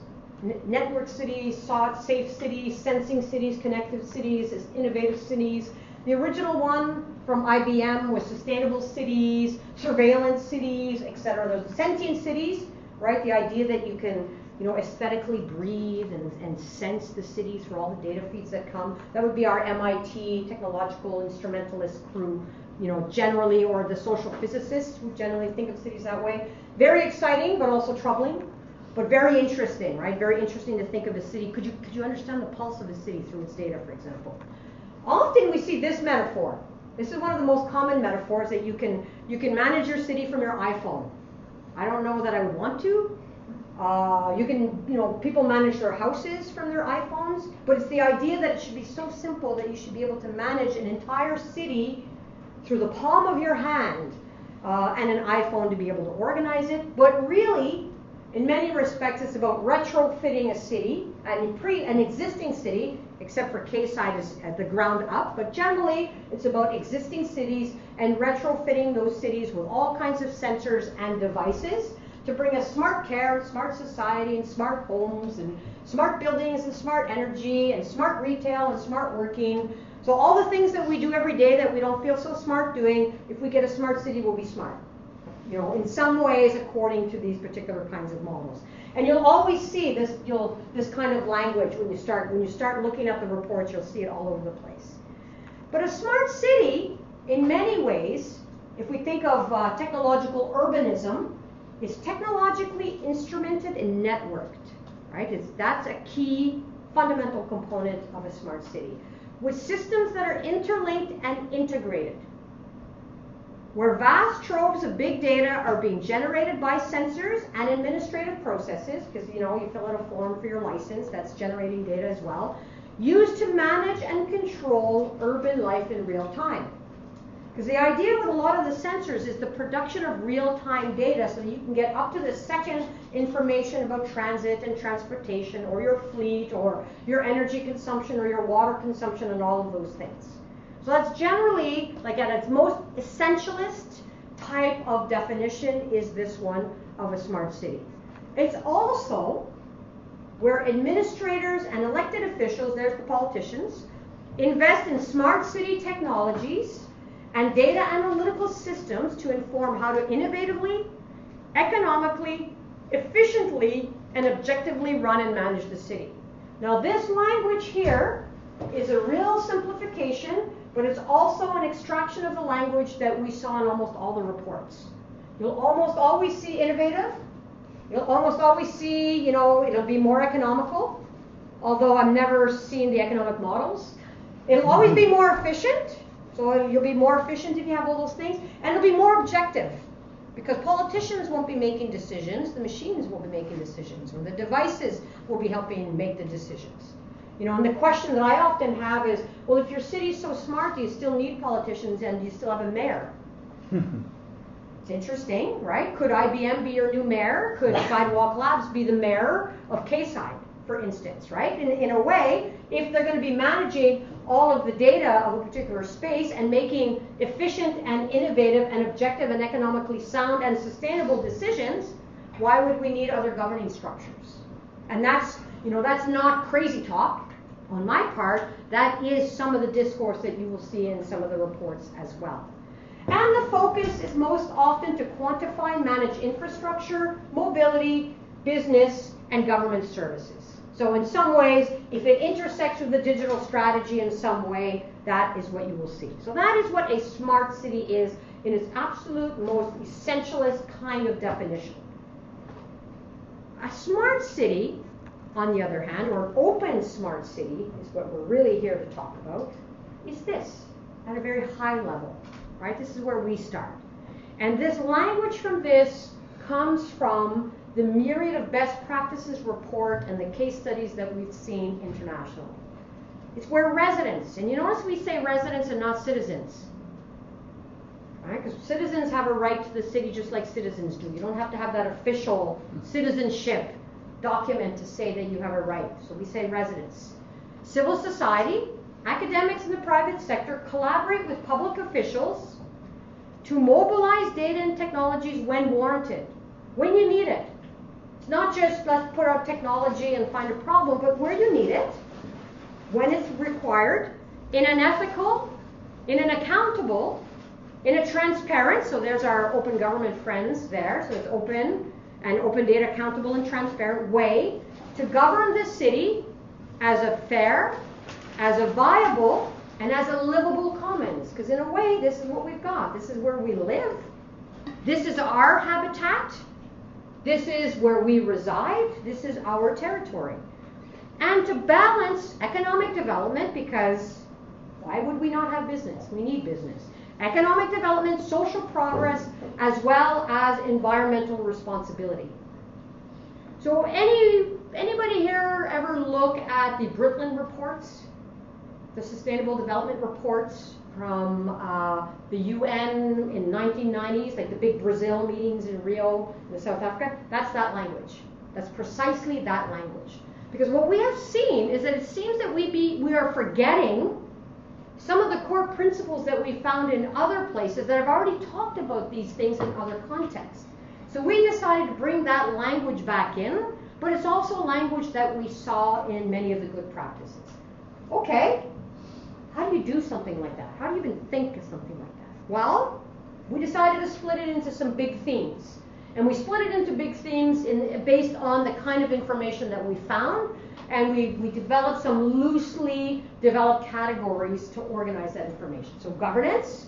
Network cities, safe cities, sensing cities, connected cities, innovative cities. The original one from IBM was sustainable cities, surveillance cities, etc. There's sentient cities, right? The idea that you can aesthetically breathe and sense the cities for all the data feeds that come. That would be our MIT technological instrumentalist crew, generally, or the social physicists who generally think of cities that way. Very exciting, but also troubling, but very interesting, right? Very interesting to think of a city. Could you understand the pulse of a city through its data, for example? Often we see this metaphor. This is one of the most common metaphors, that you can manage your city from your iPhone. I don't know that I would want to. People manage their houses from their iPhones, but it's the idea that it should be so simple that you should be able to manage an entire city through the palm of your hand and an iPhone to be able to organize it. But really, in many respects, it's about retrofitting a city, an existing city, except for K-side is at the ground up, but generally it's about existing cities and retrofitting those cities with all kinds of sensors and devices to bring us smart care, and smart society, and smart homes, and smart buildings, and smart energy, and smart retail, and smart working. So all the things that we do every day that we don't feel so smart doing, if we get a smart city, we'll be smart. you know, in some ways according to these particular kinds of models. And you'll always see this kind of language when you start looking at the reports. You'll see it all over the place. But a smart city, in many ways, if we think of technological urbanism, is technologically instrumented and networked, right? That's a key fundamental component of a smart city, with systems that are interlinked and integrated, where vast troves of big data are being generated by sensors and administrative processes, because you fill out a form for your license, that's generating data as well, used to manage and control urban life in real time. Because the idea with a lot of the sensors is the production of real-time data so that you can get up to the second information about transit and transportation, or your fleet, or your energy consumption, or your water consumption, and all of those things. So that's generally, like at its most essentialist type of definition, is this one of a smart city. It's also where administrators and elected officials, there's the politicians, invest in smart city technologies and data analytical systems to inform how to innovatively, economically, efficiently, and objectively run and manage the city. Now this language here is a real simplification, but it's also an extraction of the language that we saw in almost all the reports. You'll almost always see innovative. You'll almost always see, it'll be more economical, although I've never seen the economic models. It'll always be more efficient. So you'll be more efficient if you have all those things, and it'll be more objective, because politicians won't be making decisions, the machines will be making decisions, or the devices will be helping make the decisions. And the question that I often have is, well, if your city's so smart, do you still need politicians, and do you still have a mayor? It's interesting, right? Could IBM be your new mayor? Could Sidewalk Labs be the mayor of Quayside, for instance, right? In a way, if they're going to be managing all of the data of a particular space and making efficient and innovative and objective and economically sound and sustainable decisions, why would we need other governing structures? And that's not crazy talk on my part. That is some of the discourse that you will see in some of the reports as well. And the focus is most often to quantify and manage infrastructure, mobility, business, and government services. So in some ways, if it intersects with the digital strategy in some way, that is what you will see. So that is what a smart city is in its absolute most essentialist kind of definition. A smart city, on the other hand, or an open smart city, is what we're really here to talk about, is this, at a very high level, right? This is where we start. And this language from this comes from the myriad of best practices report and the case studies that we've seen internationally. It's where residents, and you notice we say residents and not citizens, right? Because citizens have a right to the city just like citizens do. You don't have to have that official citizenship document to say that you have a right. So we say residents. Civil society, academics in the private sector collaborate with public officials to mobilize data and technologies when warranted, when you need it. It's not just let's put out technology and find a problem, but where you need it, when it's required, in an ethical, in an accountable, in a transparent, so there's our open government friends there, so it's open and open data, accountable and transparent way to govern the city as a fair, as a viable, and as a livable commons. Because in a way, this is what we've got. This is where we live. This is our habitat. This is where we reside. This is our territory. And to balance economic development, because why would we not have business? We need business. Economic development, social progress, as well as environmental responsibility. So anybody here ever look at the Brundtland reports? The Sustainable Development Reports from the UN in 1990s, like the big Brazil meetings in Rio, in South Africa? That's that language. That's precisely that language. Because what we have seen is that it seems that we are forgetting some of the core principles that we found in other places that have already talked about these things in other contexts. So we decided to bring that language back in, but it's also language that we saw in many of the good practices. Okay, how do you do something like that? How do you even think of something like that? Well, we decided to split it into some big themes. And we split it into big themes based on the kind of information that we found. And we developed some loosely developed categories to organize that information. So governance,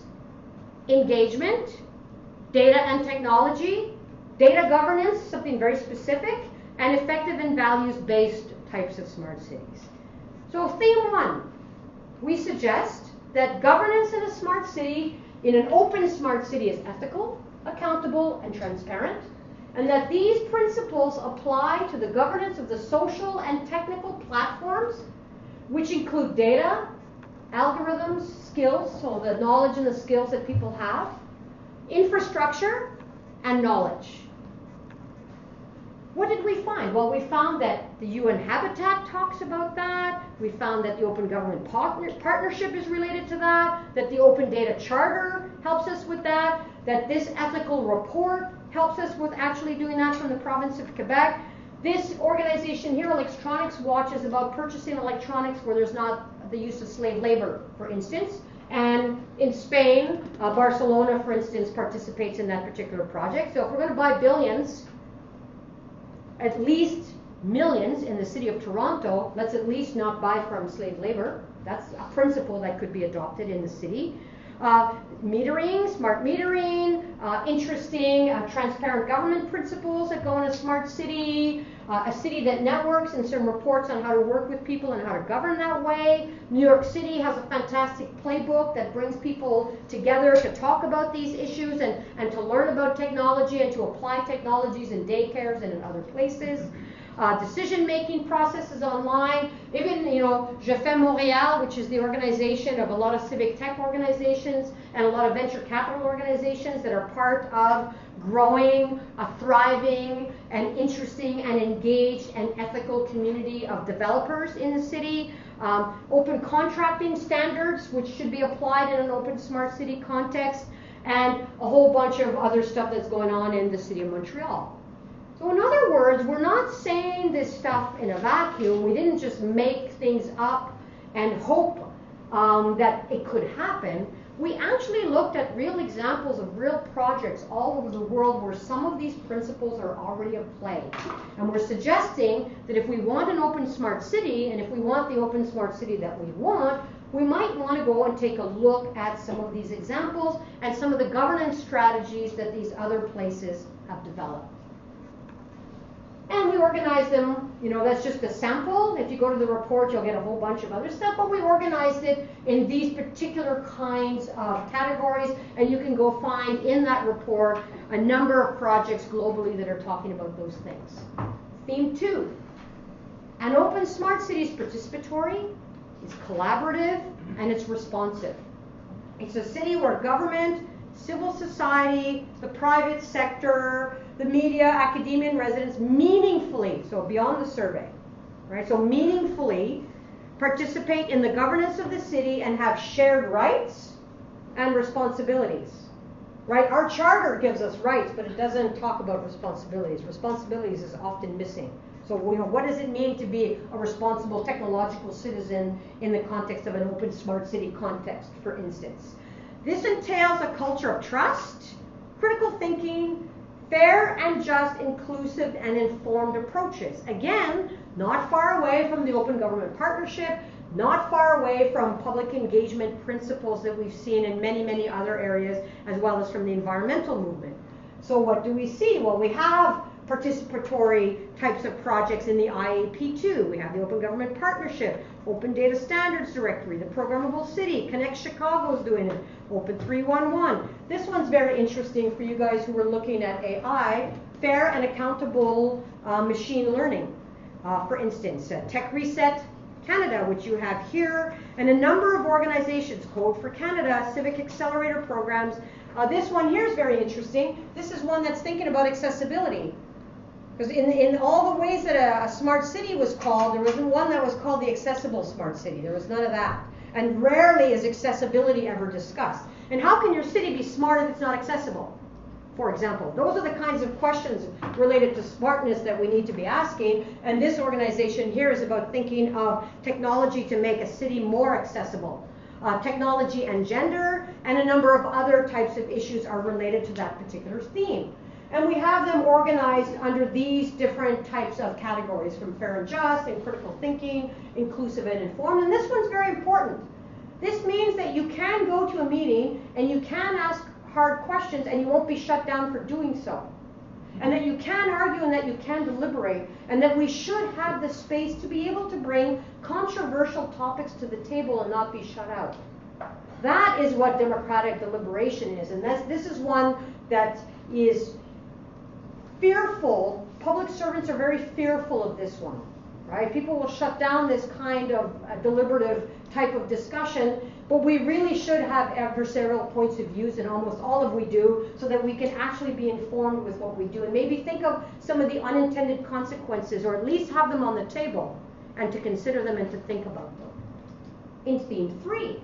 engagement, data and technology, data governance, something very specific, and effective and values-based types of smart cities. So theme 1, we suggest that governance in a smart city, in an open smart city, is ethical, accountable, and transparent, and that these principles apply to the governance of the social and technical platforms, which include data, algorithms, skills, so the knowledge and the skills that people have, infrastructure, and knowledge. What did we find? Well, we found that the UN Habitat talks about that. We found that the Open Government Partnership is related to that the Open Data Charter helps us with that this ethical report helps us with actually doing that from the province of Quebec. This organization here, Electronics Watch, is about purchasing electronics where there's not the use of slave labor, for instance. And in Spain, Barcelona, for instance, participates in that particular project. So if we're going to buy billions, at least millions in the city of Toronto, let's at least not buy from slave labor. That's a principle that could be adopted in the city. Metering, smart metering, interesting, transparent government principles that go in a smart city, a city that networks, and some reports on how to work with people and how to govern that way. New York City has a fantastic playbook that brings people together to talk about these issues and to learn about technology and to apply technologies in daycares and in other places. Decision-making processes online. Even, Je Fais Montreal, which is the organization of a lot of civic tech organizations and a lot of venture capital organizations that are part of growing a thriving and interesting and engaged and ethical community of developers in the city. Open contracting standards, which should be applied in an open smart city context, and a whole bunch of other stuff that's going on in the city of Montreal. So in other words, we're not saying this stuff in a vacuum. We didn't just make things up and hope that it could happen. We actually looked at real examples of real projects all over the world where some of these principles are already at play. And we're suggesting that if we want an open smart city, and if we want the open smart city that we want, we might want to go and take a look at some of these examples and some of the governance strategies that these other places have developed. And we organized them, that's just a sample. If you go to the report, you'll get a whole bunch of other stuff, but we organized it in these particular kinds of categories, and you can go find in that report a number of projects globally that are talking about those things. Theme 2, an open smart city is participatory, it's collaborative, and it's responsive. It's a city where government, civil society, the private sector, the media, academia, and residents meaningfully, so beyond the survey, right? So meaningfully participate in the governance of the city and have shared rights and responsibilities, right? Our charter gives us rights, but it doesn't talk about responsibilities. Responsibilities is often missing. So, what does it mean to be a responsible technological citizen in the context of an open smart city context, for instance? This entails a culture of trust, critical thinking, fair and just, inclusive and informed approaches. Again, not far away from the Open Government Partnership, not far away from public engagement principles that we've seen in many, many other areas, as well as from the environmental movement. So what do we see? Well, we have participatory types of projects in the IAP2. We have the Open Government Partnership, Open Data Standards Directory, the Programmable City, Connect Chicago is doing it, Open 311. This one's very interesting for you guys who are looking at AI, fair and accountable machine learning. For instance, Tech Reset Canada, which you have here, and a number of organizations, Code for Canada, Civic Accelerator programs. This one here is very interesting. This is one that's thinking about accessibility. Because in all the ways that a smart city was called, there wasn't one that was called the accessible smart city. There was none of that. And rarely is accessibility ever discussed. And how can your city be smart if it's not accessible? For example, those are the kinds of questions related to smartness that we need to be asking. And this organization here is about thinking of technology to make a city more accessible. Technology and gender, and a number of other types of issues are related to that particular theme. And we have them organized under these different types of categories, from fair and just, and critical thinking, inclusive and informed. And this one's very important. This means that you can go to a meeting and you can ask hard questions and you won't be shut down for doing so. And that you can argue and that you can deliberate, and that we should have the space to be able to bring controversial topics to the table and not be shut out. That is what democratic deliberation is, and this is one that is fearful. Public servants are very fearful of this one, right? People will shut down this kind of deliberative type of discussion, but we really should have adversarial points of views in almost all of we do, so that we can actually be informed with what we do, and maybe think of some of the unintended consequences, or at least have them on the table, and to consider them and to think about them. In theme 3,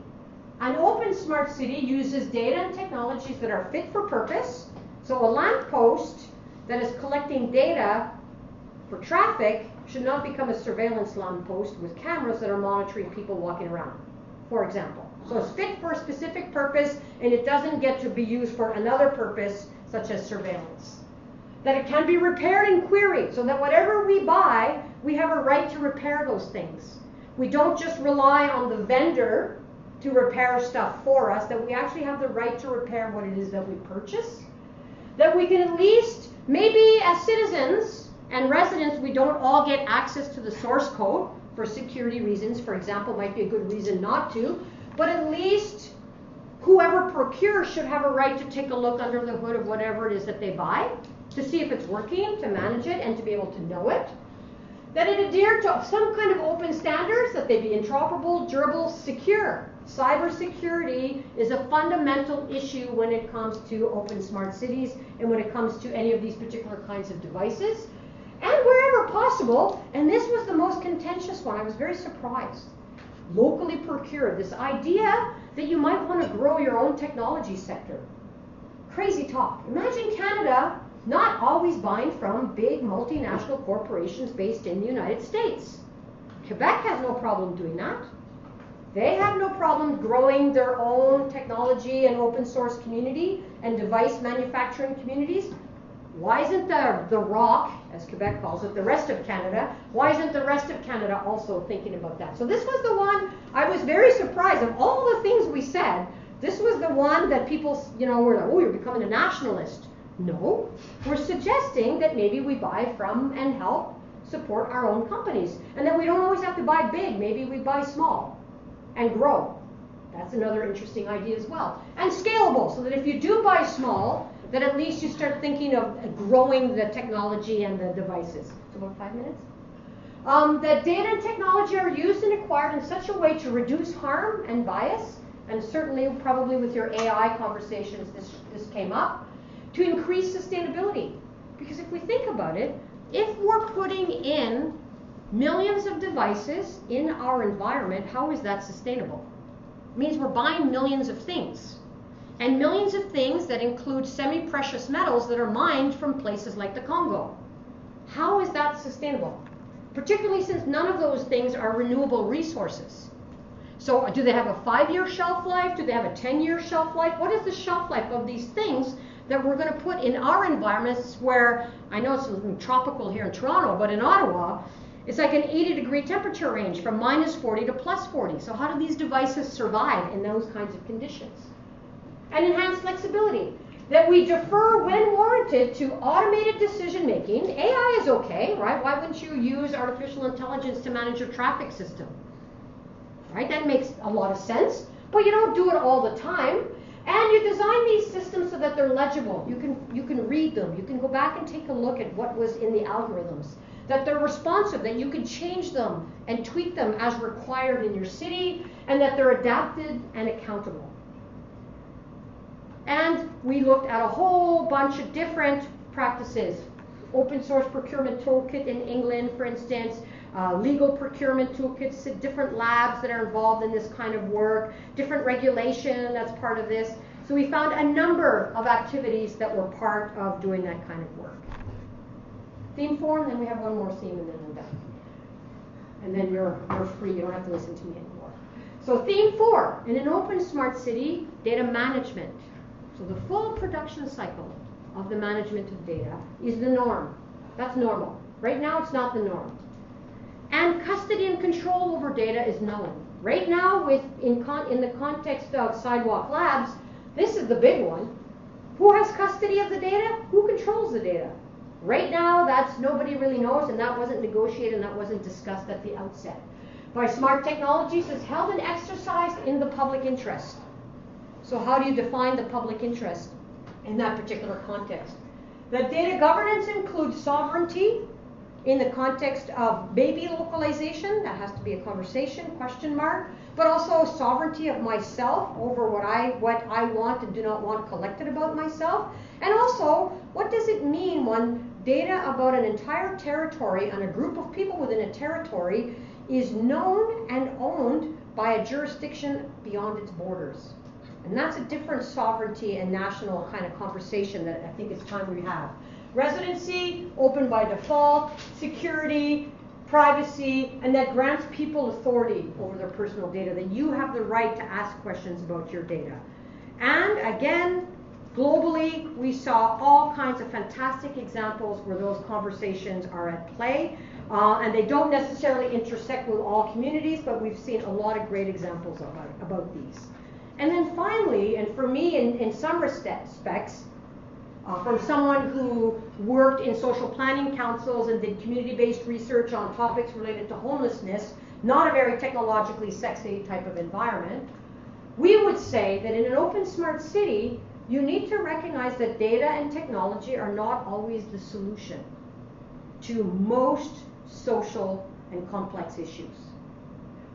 an open smart city uses data and technologies that are fit for purpose. So a lamppost that is collecting data for traffic should not become a surveillance lamppost with cameras that are monitoring people walking around, for example. So it's fit for a specific purpose, and it doesn't get to be used for another purpose, such as surveillance. That it can be repaired and queried, so that whatever we buy, we have a right to repair those things. We don't just rely on the vendor to repair stuff for us, that we actually have the right to repair what it is that we purchase. That we can at least, maybe as citizens and residents, we don't all get access to the source code for security reasons, for example, might be a good reason not to, but at least whoever procures should have a right to take a look under the hood of whatever it is that they buy, to see if it's working, to manage it, and to be able to know it. That it adhere to some kind of open standards, that they be interoperable, durable, secure. Cybersecurity is a fundamental issue when it comes to open smart cities and when it comes to any of these particular kinds of devices. And wherever possible, and this was the most contentious one, I was very surprised, locally procured, this idea that you might want to grow your own technology sector. Crazy talk. Imagine Canada not always buying from big multinational corporations based in the United States. Quebec has no problem doing that. They have no problem growing their own technology and open source community and device manufacturing communities. Why isn't the rock, as Quebec calls it, the rest of Canada, why isn't the rest of Canada also thinking about that? So this was the one, I was very surprised. Of all the things we said, this was the one that people, were like, oh, you're becoming a nationalist. No, we're suggesting that maybe we buy from and help support our own companies, and that we don't always have to buy big, maybe we buy small and grow. That's another interesting idea as well. And scalable, so that if you do buy small, that at least you start thinking of growing the technology and the devices. So about 5 minutes. That data and technology are used and acquired in such a way to reduce harm and bias, and certainly probably with your AI conversations this came up, to increase sustainability. Because if we think about it, if we're putting in millions of devices in our environment, how is that sustainable? It means we're buying millions of things. And millions of things that include semi-precious metals that are mined from places like the Congo. How is that sustainable? Particularly since none of those things are renewable resources. So do they have a 5-year shelf life? Do they have a 10-year shelf life? What is the shelf life of these things that we're going to put in our environments where, I know it's tropical here in Toronto, but in Ottawa, it's like an 80-degree temperature range from -40 to +40. So how do these devices survive in those kinds of conditions? And enhance flexibility, that we defer when warranted to automated decision making. AI is okay, right? Why wouldn't you use artificial intelligence to manage your traffic system? Right? That makes a lot of sense, but you don't do it all the time. And you design these systems so that they're legible. You can read them. You can go back and take a look at what was in the algorithms. That they're responsive, that you can change them and tweak them as required in your city, and that they're adapted and accountable. And we looked at a whole bunch of different practices. Open source procurement toolkit in England, for instance, legal procurement toolkits, different labs that are involved in this kind of work, different regulation that's part of this. So we found a number of activities that were part of doing that kind of work. Theme 4, and then we have one more theme, and then I'm done. And then you're free, you don't have to listen to me anymore. So theme 4, in an open smart city, data management. So the full production cycle of the management of data is the norm. That's normal. Right now, it's not the norm. And custody and control over data is known. Right now, in the context of Sidewalk Labs, this is the big one. Who has custody of the data? Who controls the data? Right now, that's nobody really knows, and that wasn't negotiated and that wasn't discussed at the outset. By Smart Technologies, it's held and exercised in the public interest. So how do you define the public interest in that particular context? The data governance includes sovereignty in the context of maybe localization. That has to be a conversation, question mark. But also sovereignty of myself over what I want and do not want collected about myself. And also, what does it mean when data about an entire territory and a group of people within a territory is known and owned by a jurisdiction beyond its borders? And that's a different sovereignty and national kind of conversation that I think it's time we have. Residency, open by default, security, privacy, and that grants people authority over their personal data, that you have the right to ask questions about your data. And again, globally, we saw all kinds of fantastic examples where those conversations are at play. And they don't necessarily intersect with all communities, but we've seen a lot of great examples about these. And then finally, and for me in some respects, from someone who worked in social planning councils and did community-based research on topics related to homelessness, not a very technologically sexy type of environment, we would say that in an open smart city, you need to recognize that data and technology are not always the solution to most social and complex issues.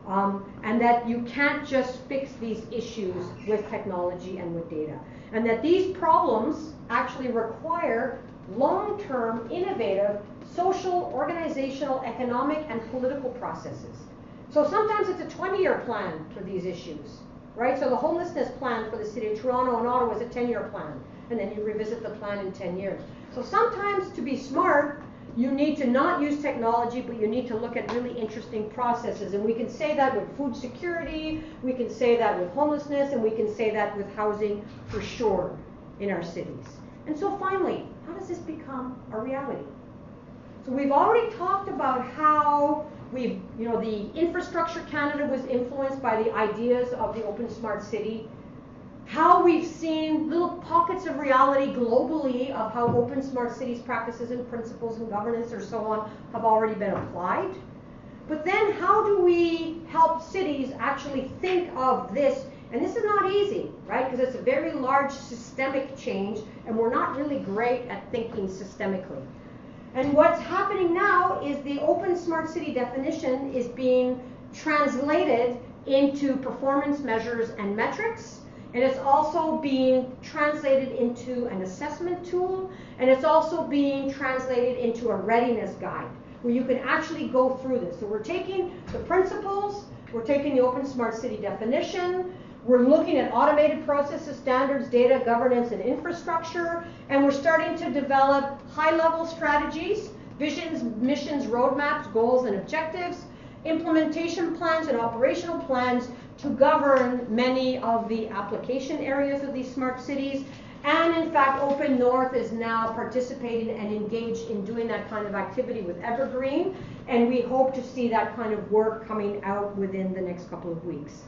And that you can't just fix these issues with technology and with data. And that these problems actually require long-term, innovative, social, organizational, economic, and political processes. So sometimes it's a 20-year plan for these issues, right? So the homelessness plan for the City of Toronto and Ottawa is a 10-year plan, and then you revisit the plan in 10 years. So sometimes to be smart, you need to not use technology, but you need to look at really interesting processes. And we can say that with food security, we can say that with homelessness, and we can say that with housing for sure in our cities. And so finally, how does this become a reality? So we've already talked about how the Infrastructure Canada was influenced by the ideas of the Open Smart City, how we've seen little pockets of reality globally of how open smart cities practices and principles and governance or so on have already been applied. But then how do we help cities actually think of this? And this is not easy, right? Because it's a very large systemic change, and we're not really great at thinking systemically. And what's happening now is the open smart city definition is being translated into performance measures and metrics. And it's also being translated into an assessment tool, and it's also being translated into a readiness guide, where you can actually go through this. So we're taking the principles, we're taking the Open Smart City definition, we're looking at automated processes, standards, data, governance, and infrastructure, and we're starting to develop high-level strategies, visions, missions, roadmaps, goals, and objectives, implementation plans and operational plans to govern many of the application areas of these smart cities. And in fact, Open North is now participating and engaged in doing that kind of activity with Evergreen, and we hope to see that kind of work coming out within the next couple of weeks.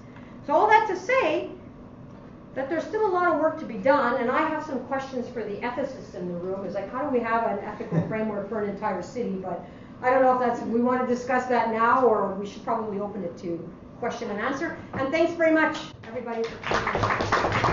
So all that to say that there's still a lot of work to be done, and I have some questions for the ethicists in the room. Is like, how do we have an ethical framework for an entire city? But I don't know if we want to discuss that now, or we should probably open it to question and answer. And thanks very much, everybody, for coming.